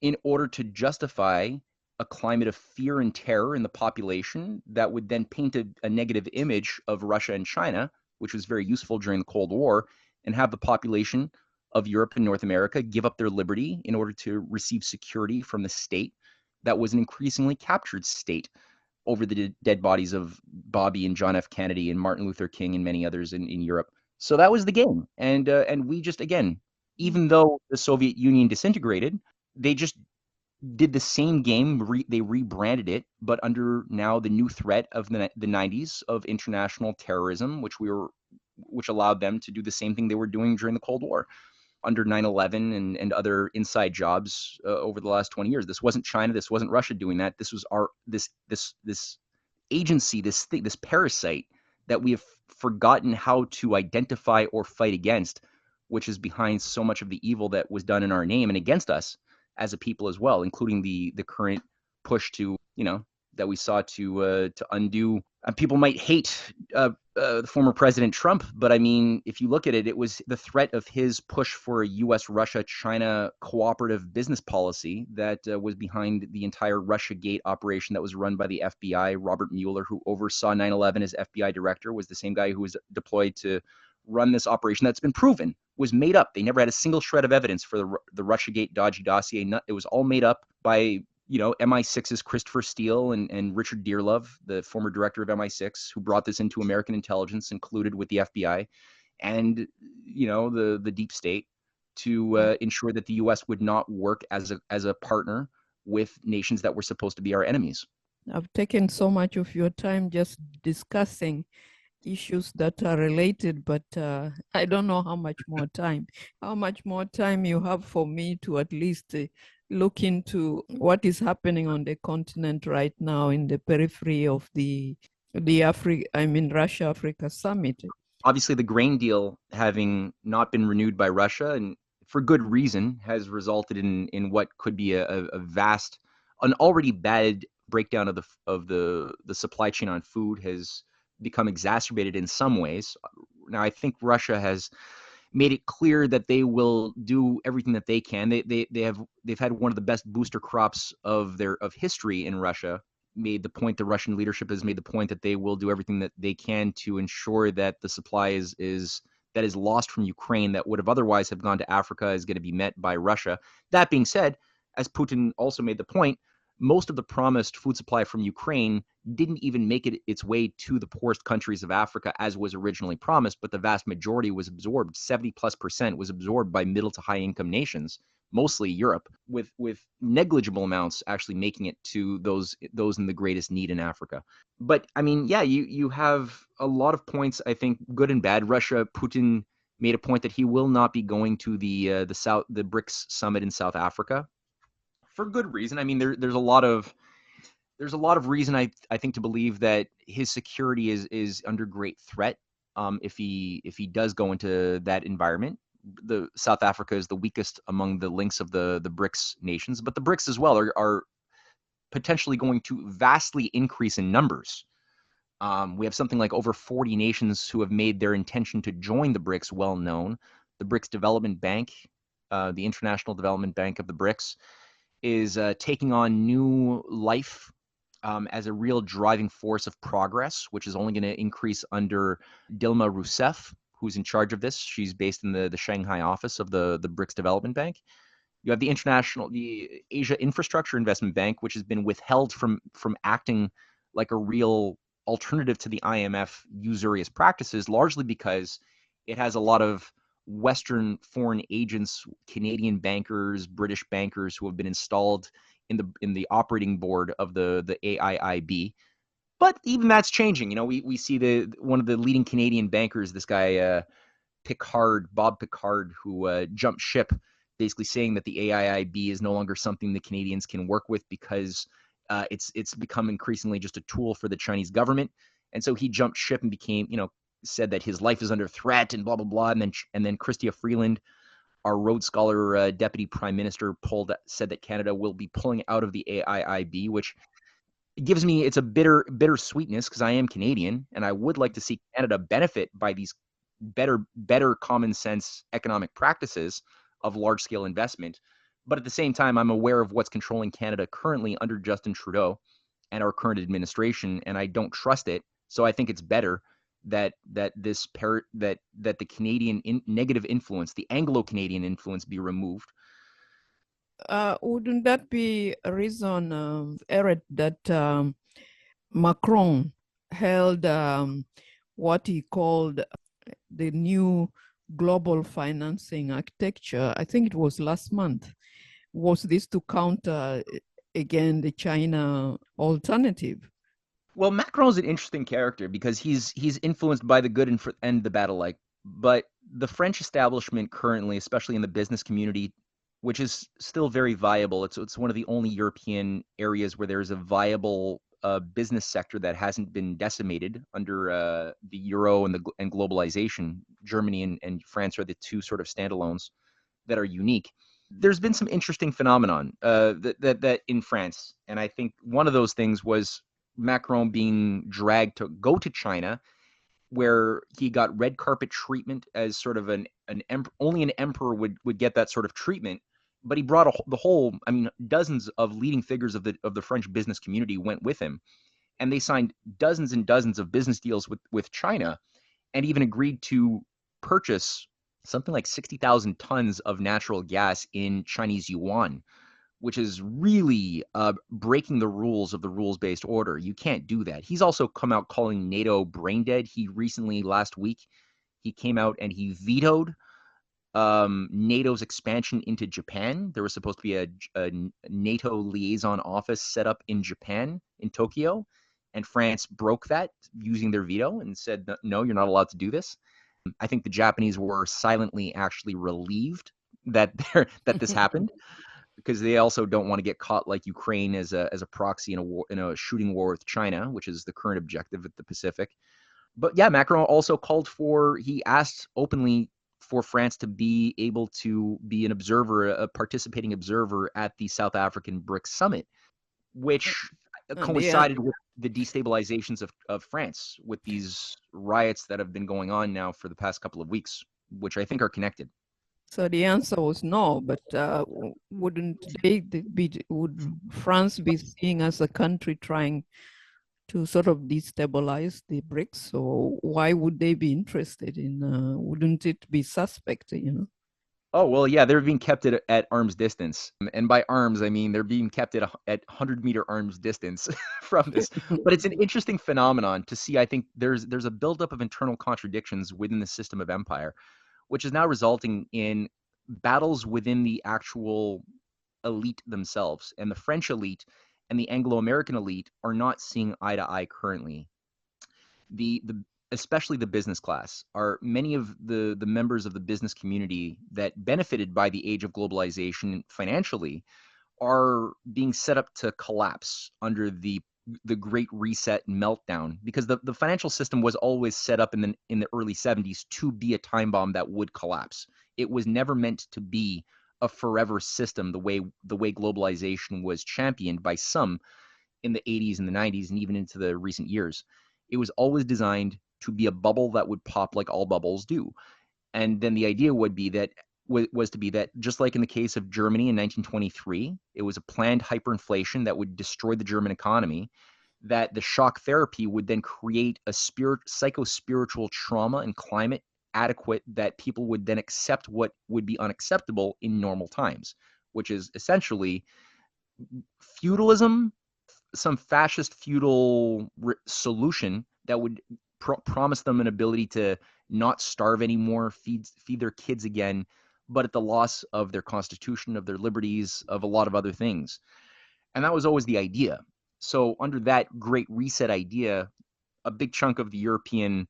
in order to justify a climate of fear and terror in the population that would then paint a negative image of Russia and China, which was very useful during the Cold War, and have the population of Europe and North America give up their liberty in order to receive security from the state that was an increasingly captured state over the dead bodies of Bobby and John F. Kennedy and Martin Luther King and many others in Europe. So that was the game. And we just, again, even though the Soviet Union disintegrated, they just did the same game. They rebranded it, but under now the new threat of the 90s of international terrorism, which allowed them to do the same thing they were doing during the Cold War under 9/11 and other inside jobs over the last 20 years. This wasn't China. This wasn't Russia doing that. This was this agency, this parasite that we have forgotten how to identify or fight against, which is behind so much of the evil that was done in our name and against us as a people as well, including the current push to, that we saw to undo. People might hate the former President Trump, but I mean, if you look at it, it was the threat of his push for a U.S., Russia, China cooperative business policy that was behind the entire Russiagate operation that was run by the FBI. Robert Mueller, who oversaw 9/11 as FBI director, was the same guy who was deployed to run this operation that's been proven was made up. They never had a single shred of evidence for the Russiagate dodgy dossier. It was all made up by MI6's Christopher Steele and Richard Dearlove, the former director of MI6, who brought this into American intelligence and colluded with the FBI and the deep state to ensure that the U.S. would not work as a partner with nations that were supposed to be our enemies. I've taken so much of your time just discussing issues that are related, but I don't know how much more time you have for me to at least look into what is happening on the continent right now in the periphery of the Russia-Africa summit. Obviously, the grain deal having not been renewed by Russia, and for good reason, has resulted in what could be an already bad breakdown of the supply chain on food has become exacerbated in some ways. Now, I think Russia has made it clear that they will do everything that they can. They've had one of the best booster crops of history in Russia. Made the point, the Russian leadership has made the point that they will do everything that they can to ensure that the supply that is lost from Ukraine that would have otherwise have gone to Africa is going to be met by Russia. That being said, as Putin also made the point, most of the promised food supply from Ukraine didn't even make its way to the poorest countries of Africa as was originally promised, but the vast majority was absorbed. 70+% was absorbed by middle to high income nations, mostly Europe, with negligible amounts actually making it to those in the greatest need in Africa. But I mean, yeah, you have a lot of points, I think, good and bad. Putin made a point that he will not be going to the BRICS summit in South Africa for good reason. I mean, there's a lot of reason I think to believe that his security is under great threat if he does go into that environment. The South Africa is the weakest among the links of the BRICS nations, but the BRICS as well are potentially going to vastly increase in numbers. We have something like over 40 nations who have made their intention to join the BRICS well known. The BRICS Development Bank, the International Development Bank of the BRICS, is taking on new life as a real driving force of progress, which is only going to increase under Dilma Rousseff, who's in charge of this. She's based in the Shanghai office of the BRICS Development Bank. You have the Asia Infrastructure Investment Bank, which has been withheld from acting like a real alternative to the IMF usurious practices, largely because it has a lot of Western foreign agents, Canadian bankers, British bankers who have been installed in the operating board of the AIIB. But even that's changing. You know, we see one of the leading Canadian bankers, this guy Bob Picard, who jumped ship, basically saying that the AIIB is no longer something the Canadians can work with because it's become increasingly just a tool for the Chinese government. And so he jumped ship and became, said that his life is under threat and blah, blah, blah. And then Chrystia Freeland, our Rhodes Scholar deputy prime minister, said that Canada will be pulling out of the AIIB, which gives me, it's a bitter sweetness because I am Canadian and I would like to see Canada benefit by these better common sense economic practices of large scale investment. But at the same time, I'm aware of what's controlling Canada currently under Justin Trudeau and our current administration, and I don't trust it. So I think it's better that the Canadian negative influence, the Anglo-Canadian influence, be removed. Wouldn't that be a reason, Ehret, that Macron held what he called the new global financing architecture? I think it was last month. Was this to counter, again, the China alternative? Well, Macron's an interesting character because he's influenced by the good and the bad alike. But the French establishment currently, especially in the business community, which is still very viable, it's one of the only European areas where there's a viable business sector that hasn't been decimated under the euro and globalization. Germany and France are the two sort of standalones that are unique. There's been some interesting phenomenon that in France, and I think one of those things was Macron being dragged to go to China, where he got red carpet treatment as sort of only an emperor would get that sort of treatment. But he brought dozens of leading figures of the French business community went with him, and they signed dozens and dozens of business deals with China, and even agreed to purchase something like 60,000 tons of natural gas in Chinese yuan, which is really breaking the rules of the rules-based order. You can't do that. He's also come out calling NATO brain dead. He recently, last week, he came out and he vetoed NATO's expansion into Japan. There was supposed to be a NATO liaison office set up in Japan, in Tokyo, and France broke that using their veto and said, no, you're not allowed to do this. I think the Japanese were silently actually relieved that this happened, because they also don't want to get caught like Ukraine as a proxy in a shooting war with China, which is the current objective at the Pacific. But yeah, Macron also he asked openly for France to be able to be an observer, a participating observer at the South African BRICS summit, which coincided with the destabilizations of France, with these riots that have been going on now for the past couple of weeks. which I think are connected. So the answer was no, but wouldn't would France be seen as a country trying to sort of destabilize the BRICS? Or why would they be interested in, wouldn't it be suspect, you know? Oh, well, yeah, they're being kept at arm's distance. And by arms, I mean they're being kept at 100-meter arm's distance from this. But it's an interesting phenomenon to see. I think there's a buildup of internal contradictions within the system of empire, which is now resulting in battles within the actual elite themselves. And the French elite and the Anglo-American elite are not seeing eye to eye currently. The especially the business class are many of the members of the business community that benefited by the age of globalization financially are being set up to collapse under the great reset meltdown, because the financial system was always set up in the early 70s to be a time bomb that would collapse. It was never meant to be a forever system, the way globalization was championed by some in the 80s and the 90s and even into the recent years. It was always designed to be a bubble that would pop like all bubbles do. And then the idea would be that was to be that, just like in the case of Germany in 1923, it was a planned hyperinflation that would destroy the German economy, that the shock therapy would then create a psycho-spiritual trauma and climate adequate that people would then accept what would be unacceptable in normal times, which is essentially feudalism, some fascist feudal solution that would promise them an ability to not starve anymore, feed their kids again, but at the loss of their constitution, of their liberties, of a lot of other things. And that was always the idea. So under that great reset idea, a big chunk of the European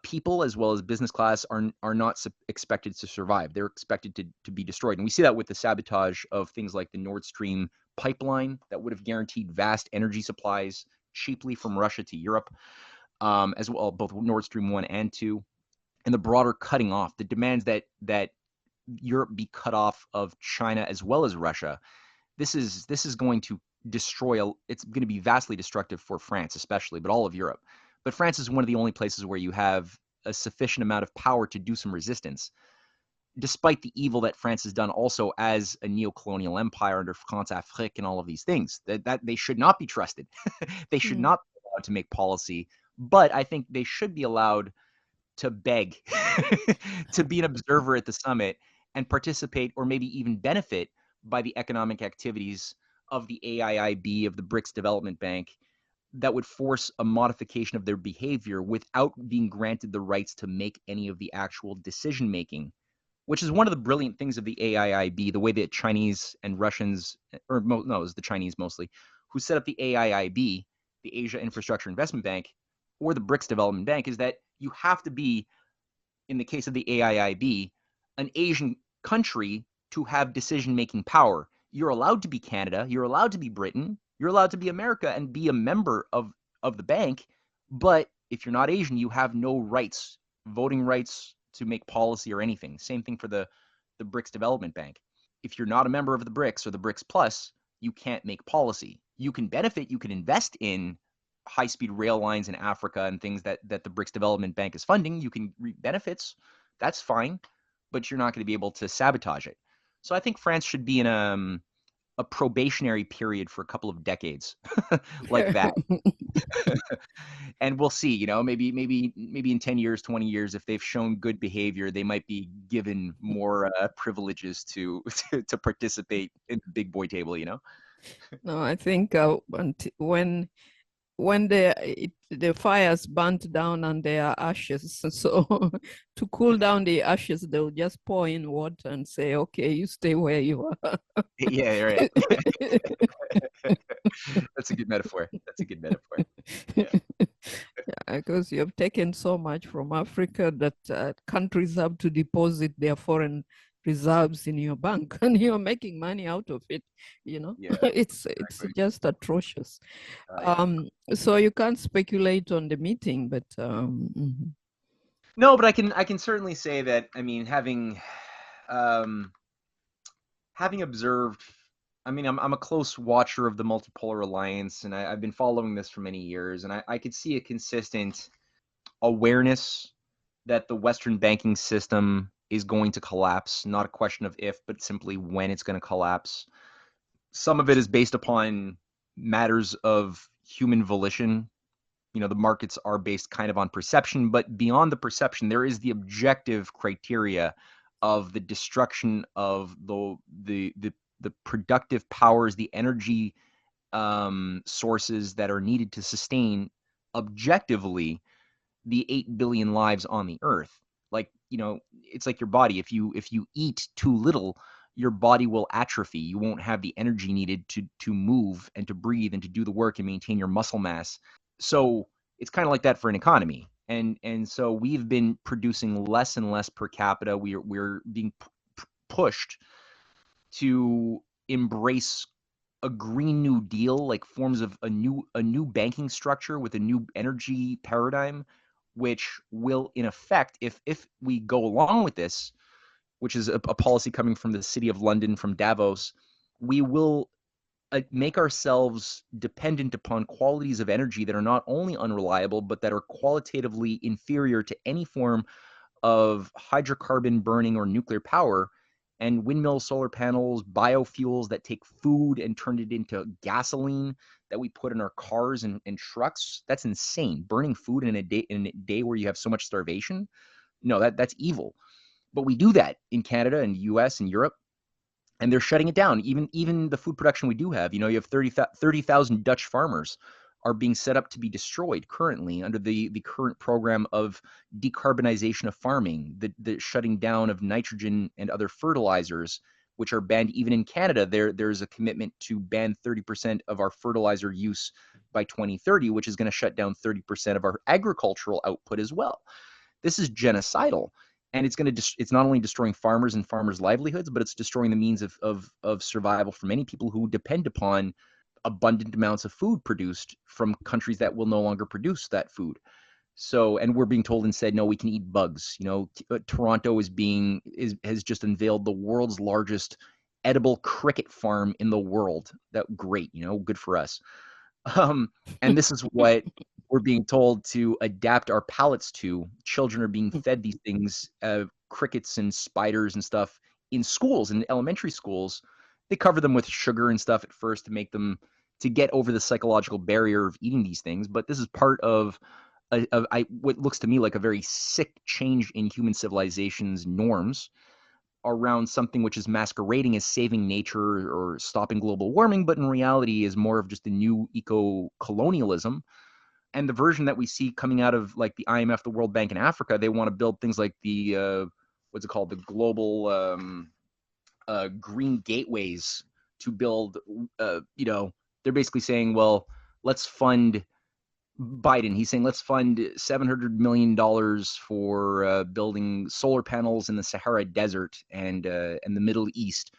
people, as well as business class, are not expected to survive. They're expected to be destroyed. And we see that with the sabotage of things like the Nord Stream pipeline that would have guaranteed vast energy supplies cheaply from Russia to Europe, as well, both Nord Stream 1 and 2, and the broader cutting off, the demands that Europe be cut off of China as well as Russia. This is going to destroy, it's going to be vastly destructive for France especially, but all of Europe. But France is one of the only places where you have a sufficient amount of power to do some resistance, despite the evil that France has done also as a neo-colonial empire under France-Afrique and all of these things. That they should not be trusted. They should not be allowed to make policy, but I think they should be allowed to beg to be an observer at the summit and participate, or maybe even benefit by the economic activities of the AIIB, of the BRICS Development Bank, that would force a modification of their behavior without being granted the rights to make any of the actual decision making, which is one of the brilliant things of the AIIB, the way that Chinese and Russians, or no, it was the Chinese mostly, who set up the AIIB, the Asia Infrastructure Investment Bank, or the BRICS Development Bank, is that you have to be, in the case of the AIIB, an Asian country to have decision-making power. You're allowed to be Canada, you're allowed to be Britain, you're allowed to be America and be a member of the bank, but if you're not Asian, you have no rights, voting rights to make policy or anything. Same thing for the BRICS Development Bank. If you're not a member of the BRICS or the BRICS Plus, you can't make policy. You can benefit, you can invest in high-speed rail lines in Africa and things that the BRICS Development Bank is funding. You can reap benefits. That's fine, but you're not going to be able to sabotage it. So I think France should be in a probationary period for a couple of decades like that. And we'll see, you know, maybe in 10 years, 20 years, if they've shown good behavior, they might be given more privileges to participate in the big boy table, you know? No, I think when the fires burnt down and there are ashes, so to cool down the ashes, they'll just pour in water and say, okay, you stay where you are. Yeah, right. That's a good metaphor. That's a good metaphor. Yeah. Yeah, because you have taken so much from Africa that countries have to deposit their foreign reserves in your bank, and you're making money out of it. You know, Yeah, it's exactly. just atrocious. Yeah. So you can't speculate on the meeting, but No, but I can certainly say that, I mean, um, having observed, I mean, I'm a close watcher of the multipolar alliance, and I've been following this for many years, and I could see a consistent awareness that the Western banking system is going to collapse, not a question of if, but simply when it's going to collapse. Some of it is based upon matters of human volition. You know, the markets are based kind of on perception, but beyond the perception, there is the objective criteria of the destruction of the productive powers, the energy sources that are needed to sustain objectively the 8 billion lives on the earth. Like, you know, it's like your body. If you eat too little, your body will atrophy. You won't have the energy needed to move and to breathe and to do the work and maintain your muscle mass. So it's kind of like that for an economy. And so we've been producing less and less per capita. We're being pushed to embrace a green new deal, like forms of a new banking structure with a new energy paradigm, which will in effect, if we go along with this, which is a policy coming from the City of London, from Davos, we will make ourselves dependent upon qualities of energy that are not only unreliable, but that are qualitatively inferior to any form of hydrocarbon burning or nuclear power. And windmills, solar panels, biofuels that take food and turn it into gasoline that we put in our cars and trucks. That's insane. Burning food in a day where you have so much starvation. No, that's evil. But we do that in Canada and US and Europe, and they're shutting it down. Even the food production we do have, you know, you have 30,000 Dutch farmers are being set up to be destroyed currently under the current program of decarbonization of farming, the shutting down of nitrogen and other fertilizers, which are banned even in Canada. There's a commitment to ban 30% of our fertilizer use by 2030, which is going to shut down 30% of our agricultural output as well. This is genocidal. And it's not only destroying farmers and farmers' livelihoods, but it's destroying the means of survival for many people who depend upon abundant amounts of food produced from countries that will no longer produce that food. So, and we're being told instead, no, we can eat bugs. You know, Toronto has just unveiled the world's largest edible cricket farm in the world. That great, you know, good for us. And this is what we're being told to adapt our palates to. Children are being fed these things, crickets and spiders and stuff in schools, in elementary schools. They cover them with sugar and stuff at first to get over the psychological barrier of eating these things. But this is part of what looks to me like a very sick change in human civilization's norms around something which is masquerading as saving nature or stopping global warming, but in reality is more of just a new eco-colonialism. And the version that we see coming out of like the IMF, the World Bank in Africa, they want to build things like the what's it called, the global green gateways to build. You know, they're basically saying, well, let's fund Biden. He's saying let's fund $700 million for building solar panels in the Sahara Desert and the Middle East.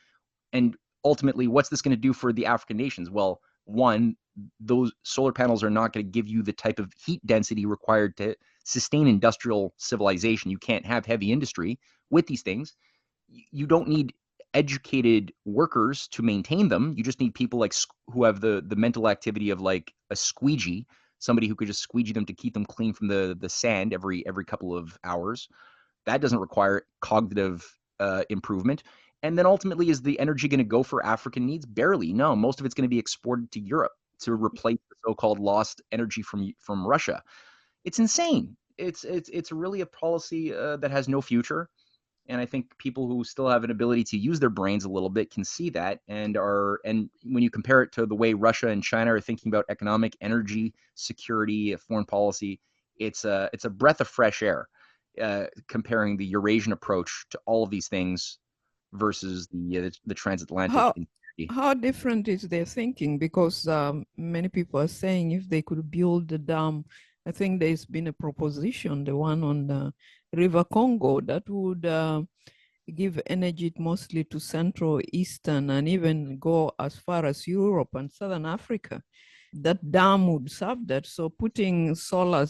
And ultimately, what's this going to do for the African nations? Well, one, those solar panels are not going to give you the type of heat density required to sustain industrial civilization. You can't have heavy industry with these things. You don't need educated workers to maintain them. You just need people like who have the mental activity of like a squeegee, somebody who could just squeegee them to keep them clean from the sand every couple of hours. That doesn't require cognitive improvement. And then ultimately, is the energy going to go for African needs? Barely. No, most of it's going to be exported to Europe to replace the so-called lost energy from Russia. It's insane. It's really a policy that has no future. And I think people who still have an ability to use their brains a little bit can see that, and when you compare it to the way Russia and China are thinking about economic, energy, security, foreign policy, it's a breath of fresh air comparing the Eurasian approach to all of these things versus the transatlantic. How different is their thinking? Because many people are saying if they could build a dam, I think there's been a proposition, the one on the River Congo, that would give energy mostly to Central, Eastern, and even go as far as Europe and Southern Africa. That dam would serve that. So putting solar,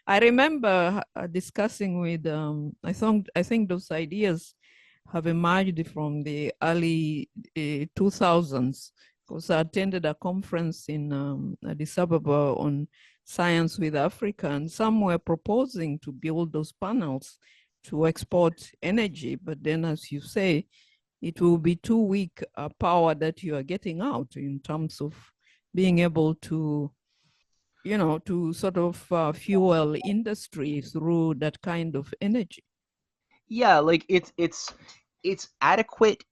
I remember discussing with, I think those ideas have emerged from the early 2000s, because I attended a conference in Addis Ababa on Science with Africa, and some were proposing to build those panels to export energy. But then, as you say, it will be too weak a power that you are getting out in terms of being able to, you know, to sort of fuel industry through that kind of energy. Yeah, like it's adequate.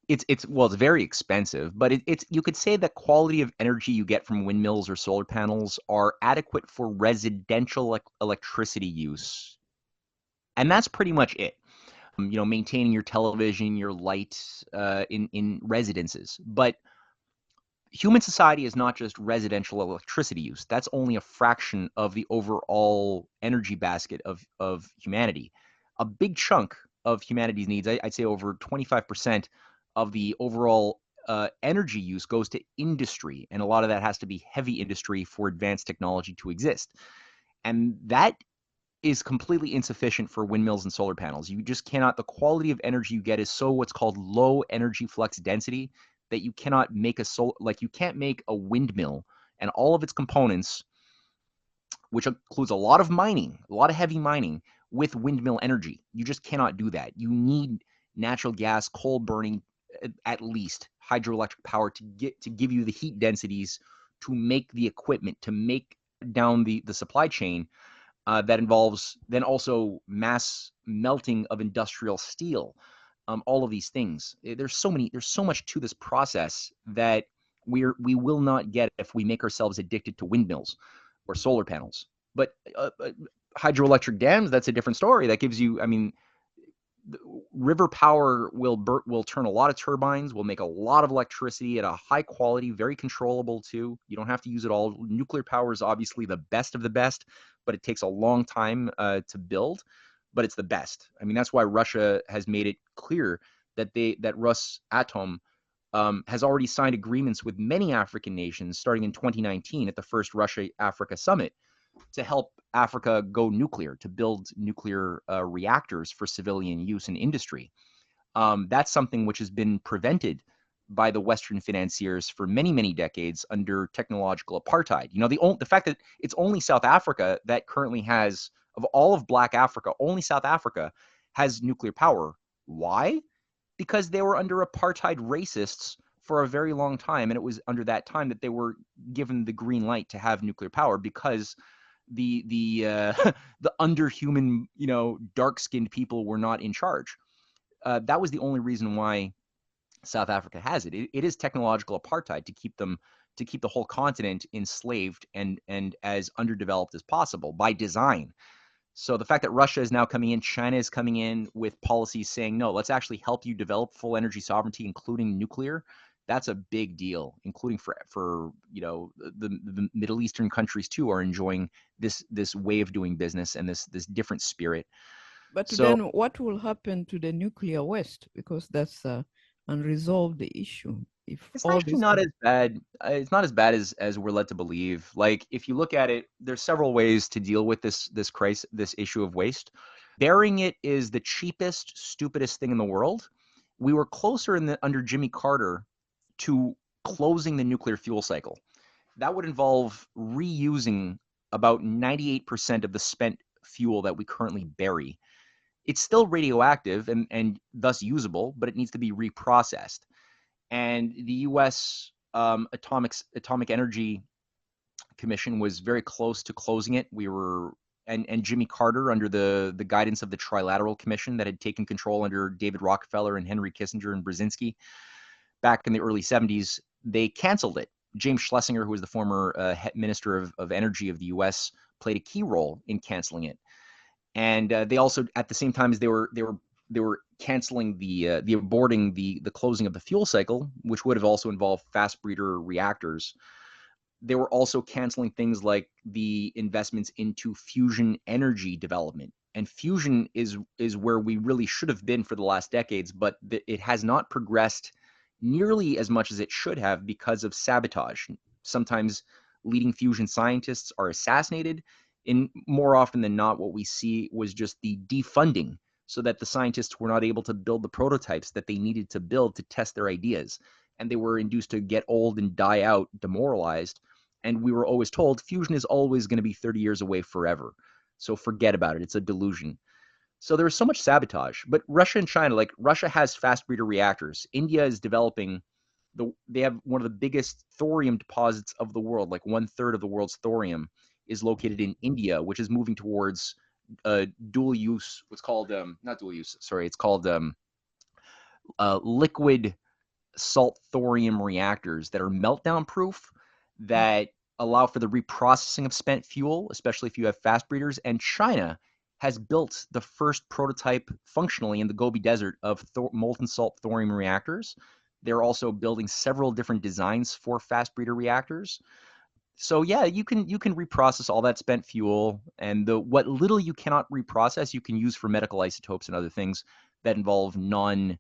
It's very expensive, but it's you could say the quality of energy you get from windmills or solar panels are adequate for residential electricity use, and that's pretty much it. Maintaining your television, your light in residences, but human society is not just residential electricity use. That's only a fraction of the overall energy basket of humanity. A big chunk of humanity's needs, I'd say over 25% of the overall energy use goes to industry. And a lot of that has to be heavy industry for advanced technology to exist. And that is completely insufficient for windmills and solar panels. You just cannot, the quality of energy you get is so what's called low energy flux density that you cannot make you can't make a windmill and all of its components, which includes a lot of mining, a lot of heavy mining with windmill energy. You just cannot do that. You need natural gas, coal burning, at least hydroelectric power to give you the heat densities to make the equipment, to make down the supply chain that involves then also mass melting of industrial steel. All of these things. There's so much to this process that we will not get if we make ourselves addicted to windmills or solar panels. But hydroelectric dams, that's a different story. That gives you, I mean, river power will turn a lot of turbines, will make a lot of electricity at a high quality, very controllable too. You don't have to use it all. Nuclear power is obviously the best of the best, but it takes a long time to build, but it's the best. I mean, that's why Russia has made it clear that Rosatom has already signed agreements with many African nations starting in 2019 at the first Russia-Africa summit to help Africa go nuclear, to build nuclear reactors for civilian use in industry. That's something which has been prevented by the Western financiers for many, many decades under technological apartheid. The fact that it's only South Africa that currently has, of all of Black Africa, only South Africa has nuclear power. Why? Because they were under apartheid racists for a very long time, and it was under that time that they were given the green light to have nuclear power because the the underhuman, dark-skinned people were not in charge. That was the only reason why South Africa has it. It is technological apartheid to keep the whole continent enslaved and as underdeveloped as possible by design. So the fact that Russia is now coming in, China is coming in with policies saying, no, let's actually help you develop full energy sovereignty, including nuclear. That's a big deal, including for the Middle Eastern countries too are enjoying this way of doing business and this different spirit. But So then what will happen to the nuclear waste? Because that's an unresolved issue. If it's all actually this, not as bad. It's not as bad as we're led to believe. Like if you look at it, there's several ways to deal with this issue of waste. Burying it is the cheapest, stupidest thing in the world. We were closer under Jimmy Carter to closing the nuclear fuel cycle. That would involve reusing about 98% of the spent fuel that we currently bury. It's still radioactive and thus usable, but it needs to be reprocessed. And the U.S. Atomic Energy Commission was very close to closing it. And Jimmy Carter, under the guidance of the Trilateral Commission that had taken control under David Rockefeller and Henry Kissinger and Brzezinski back in the early 70s, they canceled it. James Schlesinger, who was the former Minister of Energy of the U.S., played a key role in canceling it. And they also, at the same time as they were canceling the aborting the closing of the fuel cycle, which would have also involved fast breeder reactors, they were also canceling things like the investments into fusion energy development. And fusion is where we really should have been for the last decades, but it has not progressed nearly as much as it should have because of sabotage. Sometimes leading fusion scientists are assassinated. And more often than not, what we see was just the defunding so that the scientists were not able to build the prototypes that they needed to build to test their ideas. And they were induced to get old and die out, demoralized, And we were always told fusion is always going to be 30 years away forever. So forget about it. It's a delusion. So there was so much sabotage. But Russia and China, like Russia has fast breeder reactors. India is developing they have one of the biggest thorium deposits of the world. Like 1/3 of the world's thorium is located in India, which is moving towards dual use. What's called not dual use. Sorry, it's called liquid salt thorium reactors that are meltdown proof, that allow for the reprocessing of spent fuel, especially if you have fast breeders. And China has built the first prototype functionally in the Gobi Desert of molten salt thorium reactors. They're also building several different designs for fast breeder reactors. So yeah, you can reprocess all that spent fuel, and what little you cannot reprocess, you can use for medical isotopes and other things that involve non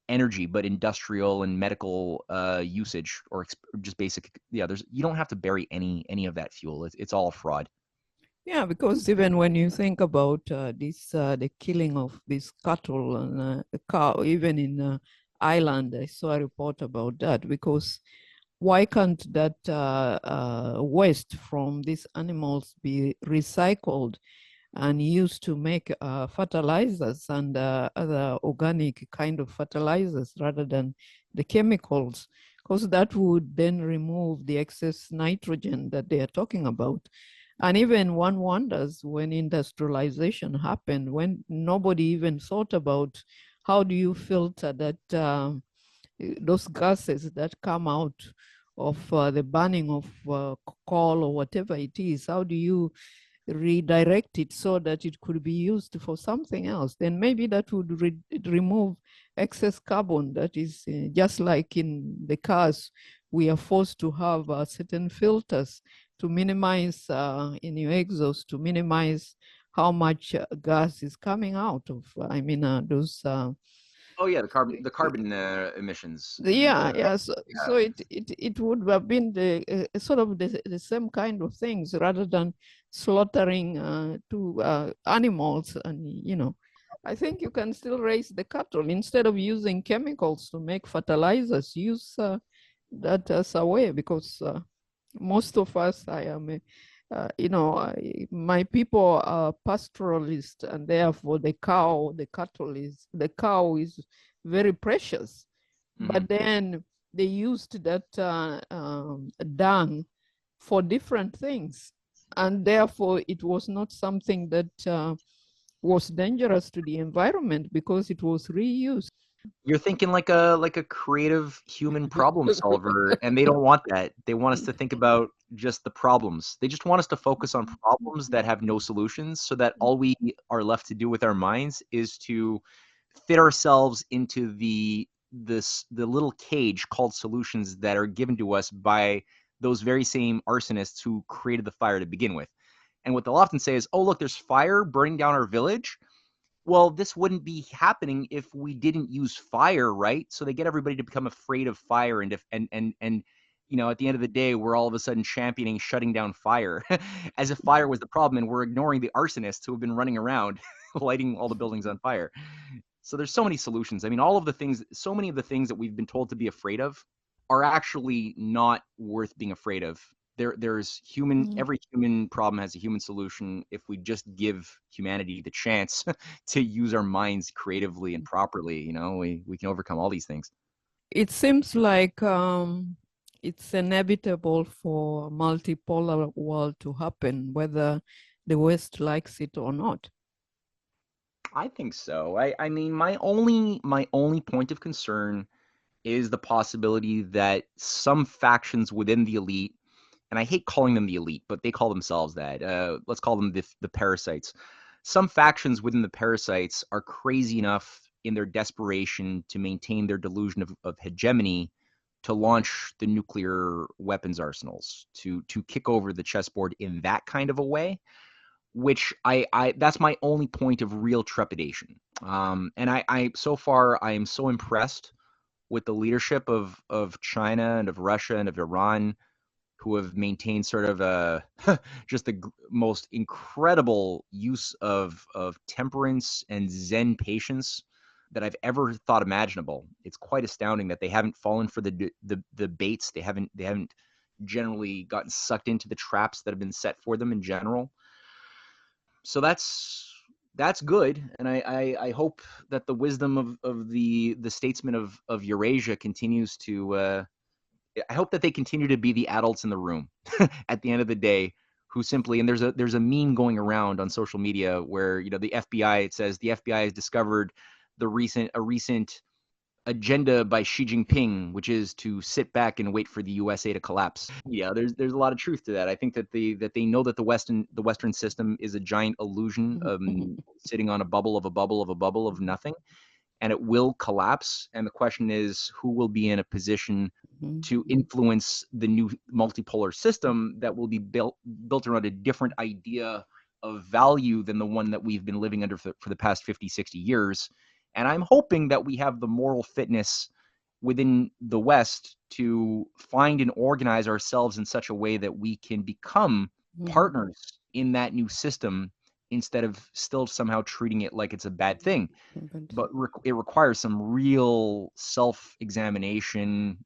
energy but industrial and medical usage, or just basic. Yeah, you don't have to bury any of that fuel. It's all fraud. Yeah, because even when you think about the killing of this cattle and cow, even in Ireland, I saw a report about that. Because why can't that waste from these animals be recycled and used to make fertilizers and other organic kind of fertilizers rather than the chemicals? Because that would then remove the excess nitrogen that they are talking about. And even one wonders, when industrialization happened, when nobody even thought about how do you filter that those gases that come out of the burning of coal or whatever it is, how do you redirect it so that it could be used for something else? Then maybe that would remove excess carbon. That is just like in the cars, we are forced to have certain filters to minimize in your exhaust, to minimize how much gas is coming out of, those Oh yeah, the carbon emissions, and yeah. So, yeah. so it would have been the sort of the same kind of things, rather than slaughtering two animals. And I think you can still raise the cattle instead of using chemicals to make fertilizers. Use that as a way, because most of us, my people are pastoralists, and therefore the cow is very precious. Mm-hmm. But then they used that dung for different things, and therefore it was not something that was dangerous to the environment because it was reused. You're thinking like a creative human problem solver, and they don't want that. They want us to think about just the problems. They just want us to focus on problems that have no solutions, so that all we are left to do with our minds is to fit ourselves into the little cage called solutions that are given to us by those very same arsonists who created the fire to begin with. And what they'll often say is, "Oh, look, there's fire burning down our village." Well, this wouldn't be happening if we didn't use fire, right? So they get everybody to become afraid of fire, and at the end of the day, we're all of a sudden championing shutting down fire, as if fire was the problem, and we're ignoring the arsonists who have been running around lighting all the buildings on fire. So there's so many solutions. I mean, so many of the things that we've been told to be afraid of are actually not worth being afraid of. Every human problem has a human solution if we just give humanity the chance to use our minds creatively and properly. We can overcome all these things. It seems like it's inevitable for multipolar world to happen, whether the West likes it or not. I think so. I mean, my only point of concern is the possibility that some factions within the elite, and I hate calling them the elite, but they call themselves that. Let's call them the parasites. Some factions within the parasites are crazy enough in their desperation to maintain their delusion of hegemony to launch the nuclear weapons arsenals, to kick over the chessboard in that kind of a way, which I that's my only point of real trepidation. And I so far I am so impressed with the leadership of China and of Russia and of Iran, who have maintained sort of a just the most incredible use of temperance and Zen patience that I've ever thought imaginable. It's quite astounding that they haven't fallen for the baits. They haven't generally gotten sucked into the traps that have been set for them in general. So that's good, and I hope that the wisdom of the statesmen of Eurasia continues to. I hope that they continue to be the adults in the room at the end of the day, who simply, and there's a meme going around on social media where the FBI, it says the FBI has discovered a recent agenda by Xi Jinping, which is to sit back and wait for the USA to collapse. Yeah, there's a lot of truth to that. I think that they know that the Western system is a giant illusion, sitting on a bubble of a bubble of a bubble of nothing, and it will collapse. And the question is, who will be in a position to influence the new multipolar system that will be built around a different idea of value than the one that we've been living under for the past 50, 60 years. And I'm hoping that we have the moral fitness within the West to find and organize ourselves in such a way that we can become partners in that new system instead of still somehow treating it like it's a bad thing. But it requires some real self-examination,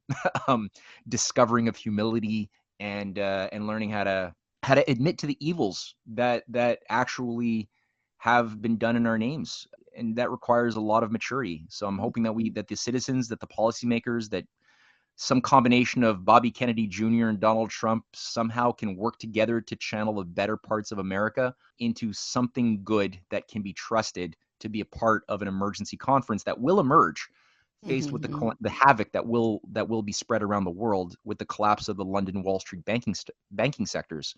discovering of humility, and learning how to admit to the evils that actually have been done in our names, and that requires a lot of maturity. So I'm hoping that the citizens, that the policymakers, that some combination of Bobby Kennedy Jr. and Donald Trump somehow can work together to channel the better parts of America into something good that can be trusted to be a part of an emergency conference that will emerge, faced with the havoc that will be spread around the world with the collapse of the London Wall Street banking sectors.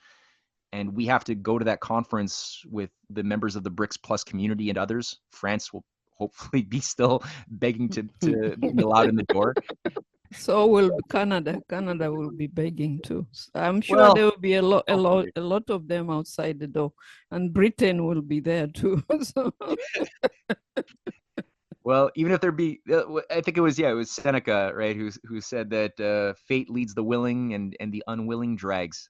And we have to go to that conference with the members of the BRICS Plus community and others. France will hopefully be still begging to be allowed in the door. So will Canada. Canada will be begging too. I'm sure there will be a lot of them outside the door, and Britain will be there too. So. Well, even if there be, I think it was Seneca, right, who said that fate leads the willing and the unwilling drags.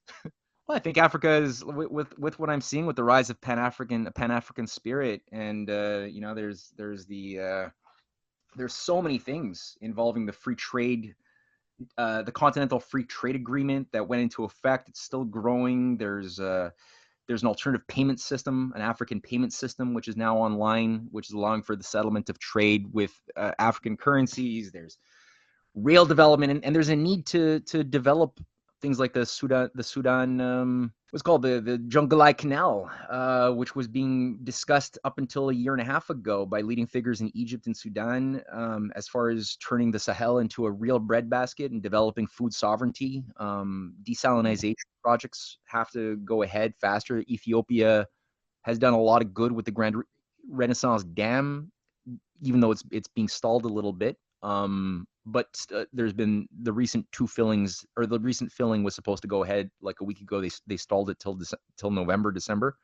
Well, I think Africa is, with what I'm seeing with the rise of Pan-African spirit, and there's so many things involving the free trade, the Continental Free Trade Agreement that went into effect. It's still growing. There's an alternative payment system, an African payment system, which is now online, which is allowing for the settlement of trade with African currencies. There's rail development, and there's a need to develop things like the Sudan, what's called the Jonglei Canal, which was being discussed up until a year and a half ago by leading figures in Egypt and Sudan, as far as turning the Sahel into a real breadbasket and developing food sovereignty. Desalinization projects have to go ahead faster. Ethiopia has done a lot of good with the Grand Renaissance Dam, even though it's being stalled a little bit. But there's been the recent fillings, or the recent filling was supposed to go ahead like a week ago. They stalled it till November, December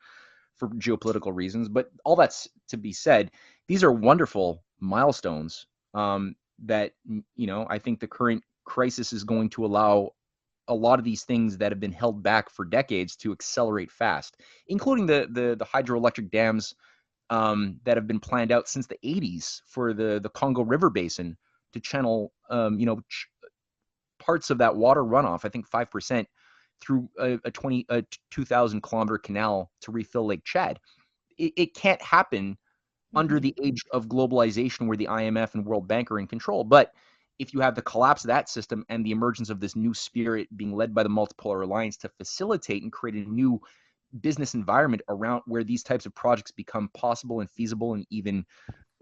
for geopolitical reasons. But all that's to be said. These are wonderful milestones that, I think the current crisis is going to allow a lot of these things that have been held back for decades to accelerate fast, including the hydroelectric dams that have been planned out since the 80s for the Congo River Basin to channel, parts of that water runoff, I think 5%, through a 2,000 kilometer canal to refill Lake Chad. It can't happen under the age of globalization where the IMF and World Bank are in control. But if you have the collapse of that system and the emergence of this new spirit being led by the Multipolar Alliance to facilitate and create a new business environment around where these types of projects become possible and feasible and even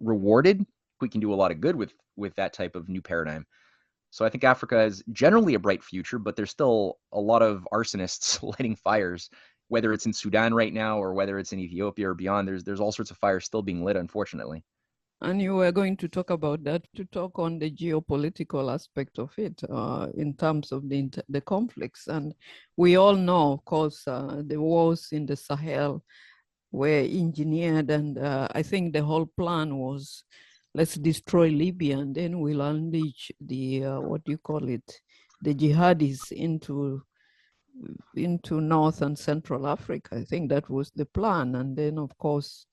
rewarded, we can do a lot of good with that type of new paradigm. So I think Africa is generally a bright future, but there's still a lot of arsonists lighting fires, whether it's in Sudan right now or whether it's in Ethiopia or beyond. There's all sorts of fires still being lit, unfortunately. And you were going to talk about that, to talk on the geopolitical aspect of it in terms of the conflicts. And we all know, of course, the wars in the Sahel were engineered, and I think the whole plan was, let's destroy Libya and then we'll unleash the, the jihadis into North and Central Africa. I think that was the plan. And then, of course,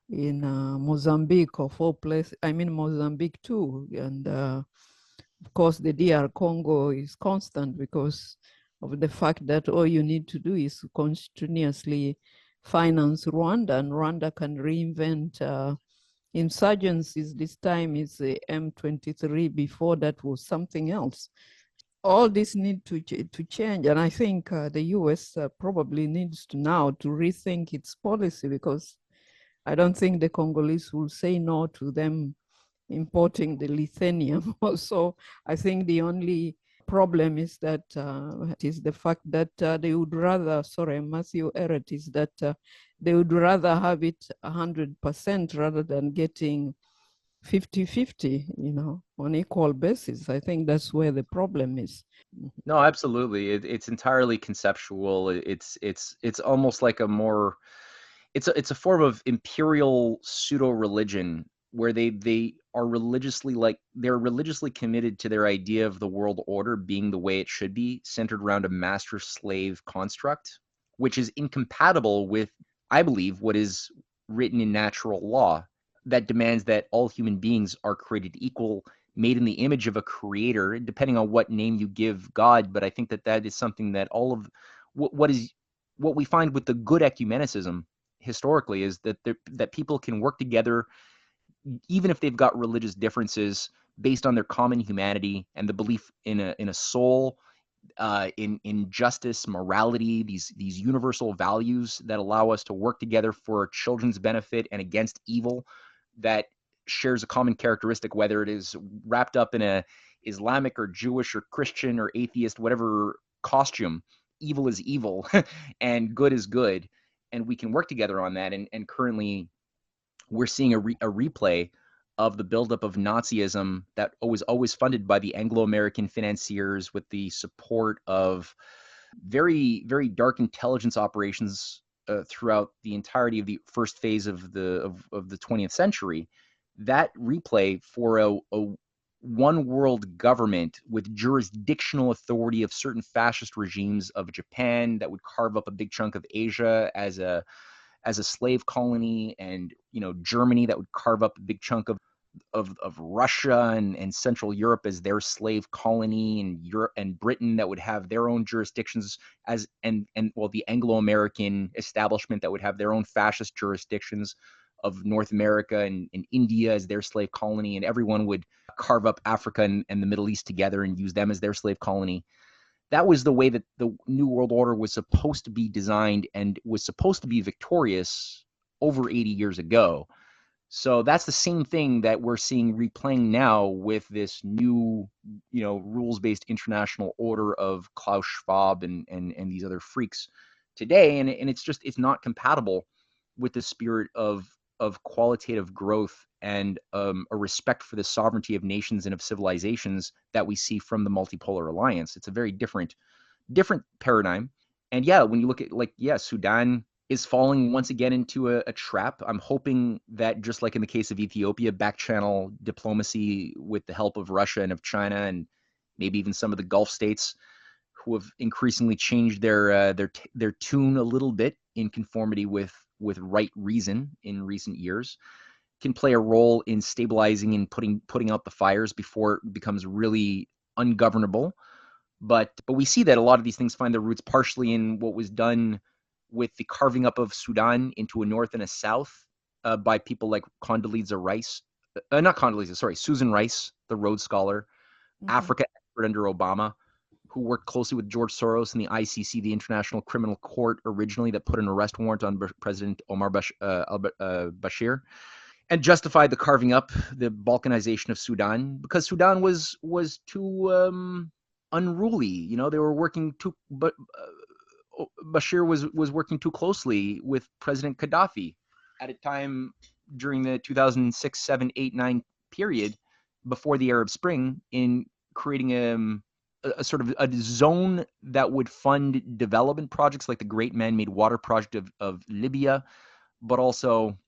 in Mozambique, of all places, Mozambique too. And of course, the DR Congo is constant because of the fact that all you need to do is continuously finance Rwanda, and Rwanda can reinvent insurgencies. This time is the M23. Before that was something else. All this need to change, and I think the US probably needs to now to rethink its policy, because I don't think the Congolese will say no to them importing the lithium. Also, I think the only problem is that it is the fact that they would rather, sorry, Matthew Ehret, is that they would rather have it 100% rather than getting 50-50, on equal basis. I think that's where the problem is. No, absolutely. It's entirely conceptual. It's almost like a more it's a form of imperial pseudo religion where they are religiously they're religiously committed to their idea of the world order being the way it should be, centered around a master slave construct, which is incompatible with, I believe, what is written in natural law that demands that all human beings are created equal, made in the image of a creator, depending on what name you give God. But I think that is something that all of what we find with the good ecumenicism historically is that people can work together even if they've got religious differences based on their common humanity and the belief in a soul, in justice, morality, these universal values that allow us to work together for children's benefit and against evil that shares a common characteristic, whether it is wrapped up in a Islamic or Jewish or Christian or atheist, whatever costume. Evil is evil and good is good, and we can work together on that. And currently we're seeing a replay of the buildup of Nazism that was always funded by the Anglo-American financiers with the support of very, very dark intelligence operations throughout the entirety of the first phase of the 20th century. That replay for a one world government with jurisdictional authority of certain fascist regimes of Japan that would carve up a big chunk of Asia as a slave colony, and Germany that would carve up a big chunk of Russia and Central Europe as their slave colony, and Europe and Britain that would have their own jurisdictions and the Anglo-American establishment that would have their own fascist jurisdictions of North America and India as their slave colony, and everyone would carve up Africa and the Middle East together and use them as their slave colony. That was the way that the New World Order was supposed to be designed and was supposed to be victorious over 80 years ago. So that's the same thing that we're seeing replaying now with this new, rules-based international order of Klaus Schwab and these other freaks today. And it's not compatible with the spirit of qualitative growth and a respect for the sovereignty of nations and of civilizations that we see from the multipolar alliance. It's a very different paradigm. And yeah, when you look at Sudan is falling once again into a trap. I'm hoping that, just like in the case of Ethiopia, back-channel diplomacy with the help of Russia and of China and maybe even some of the Gulf states who have increasingly changed their tune a little bit in conformity with right reason in recent years, can play a role in stabilizing and putting out the fires before it becomes really ungovernable. But we see that a lot of these things find their roots partially in what was done with the carving up of Sudan into a north and a south by people like Susan Rice, the Rhodes Scholar, Africa expert under Obama, who worked closely with George Soros and the ICC, the International Criminal Court, originally, that put an arrest warrant on President Omar Bashir, and justified the carving up, the balkanization of Sudan, because Sudan was too unruly. They were working too, but Bashir was working too closely with President Gaddafi at a time during the 2006, 7, 8, 9 period before the Arab Spring, in creating a sort of a zone that would fund development projects like the Great Man-Made Water Project of Libya, but also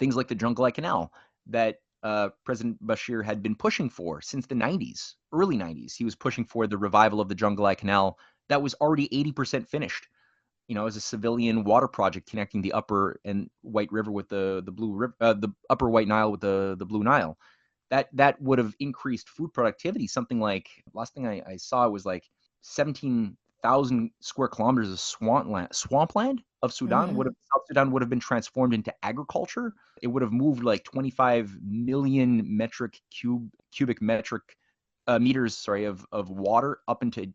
things like the Jungle Canal that President Bashir had been pushing for since the 90s, early 90s. He was pushing for the revival of the Jungle Canal that was already 80% finished, as a civilian water project connecting the Upper and White River with the Blue River, the Upper White Nile with the Blue Nile. That would have increased food productivity. Something like, last thing I saw was like 17 1,000 square kilometers of swampland of Sudan South Sudan would have been transformed into agriculture. It would have moved like 25 million cubic meters, of water up into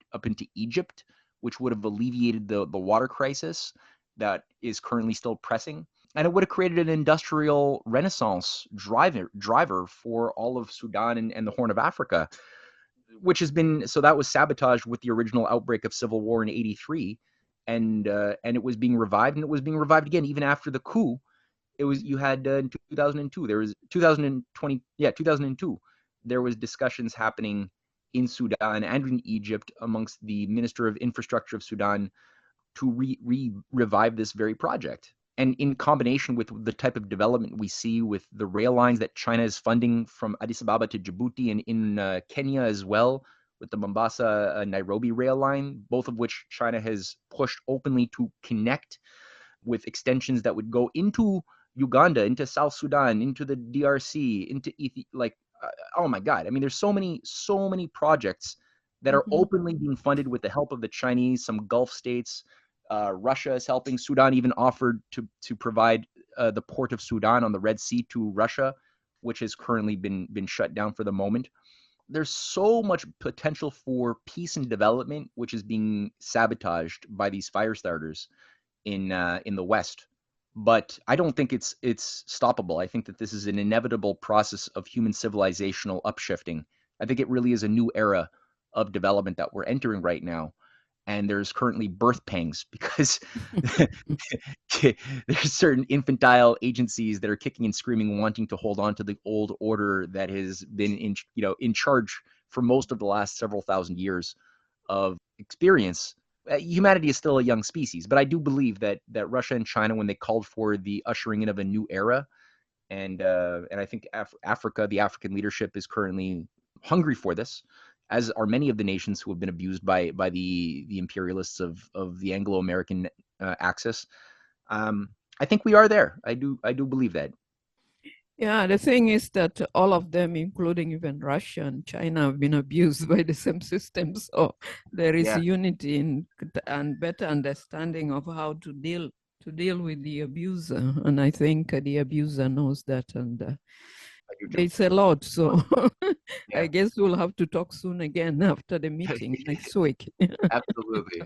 Egypt, which would have alleviated the water crisis that is currently still pressing. And it would have created an industrial renaissance driver for all of Sudan and the Horn of Africa, which has been, so that was sabotaged with the original outbreak of civil war in '83, and it was being revived, and it was being revived again even after the coup. You had in 2002, there was 2002, there was discussions happening in Sudan and in Egypt amongst the Minister of Infrastructure of Sudan to revive this very project. And in combination with the type of development we see with the rail lines that China is funding from Addis Ababa to Djibouti, and in Kenya as well, with the Mombasa-Nairobi rail line, both of which China has pushed openly to connect with extensions that would go into Uganda, into South Sudan, into the DRC, into Ethiopia. Oh my God. I mean, there's so many projects that are openly being funded with the help of the Chinese, some Gulf states. Russia is helping. Sudan even offered to provide the port of Sudan on the Red Sea to Russia, which has currently been shut down for the moment. There's so much potential for peace and development, which is being sabotaged by these fire starters in the West. But I don't think it's stoppable. I think that this is an inevitable process of human civilizational upshifting. I think it really is a new era of development that we're entering right now. And there's currently birth pangs because there's certain infantile agencies that are kicking and screaming, wanting to hold on to the old order that has been in charge for most of the last several thousand years of experience. Humanity is still a young species, but I do believe that Russia and China, when they called for the ushering in of a new era, and I think Africa, the African leadership, is currently hungry for this, as are many of the nations who have been abused by the imperialists of the Anglo-American axis. I think we are there. I do believe that. Yeah, the thing is that all of them, including even Russia and China, have been abused by the same system. So there is unity and better understanding of how to deal with the abuser. And I think the abuser knows that, and it's a lot. So I guess we'll have to talk soon again after the meeting next week. Absolutely.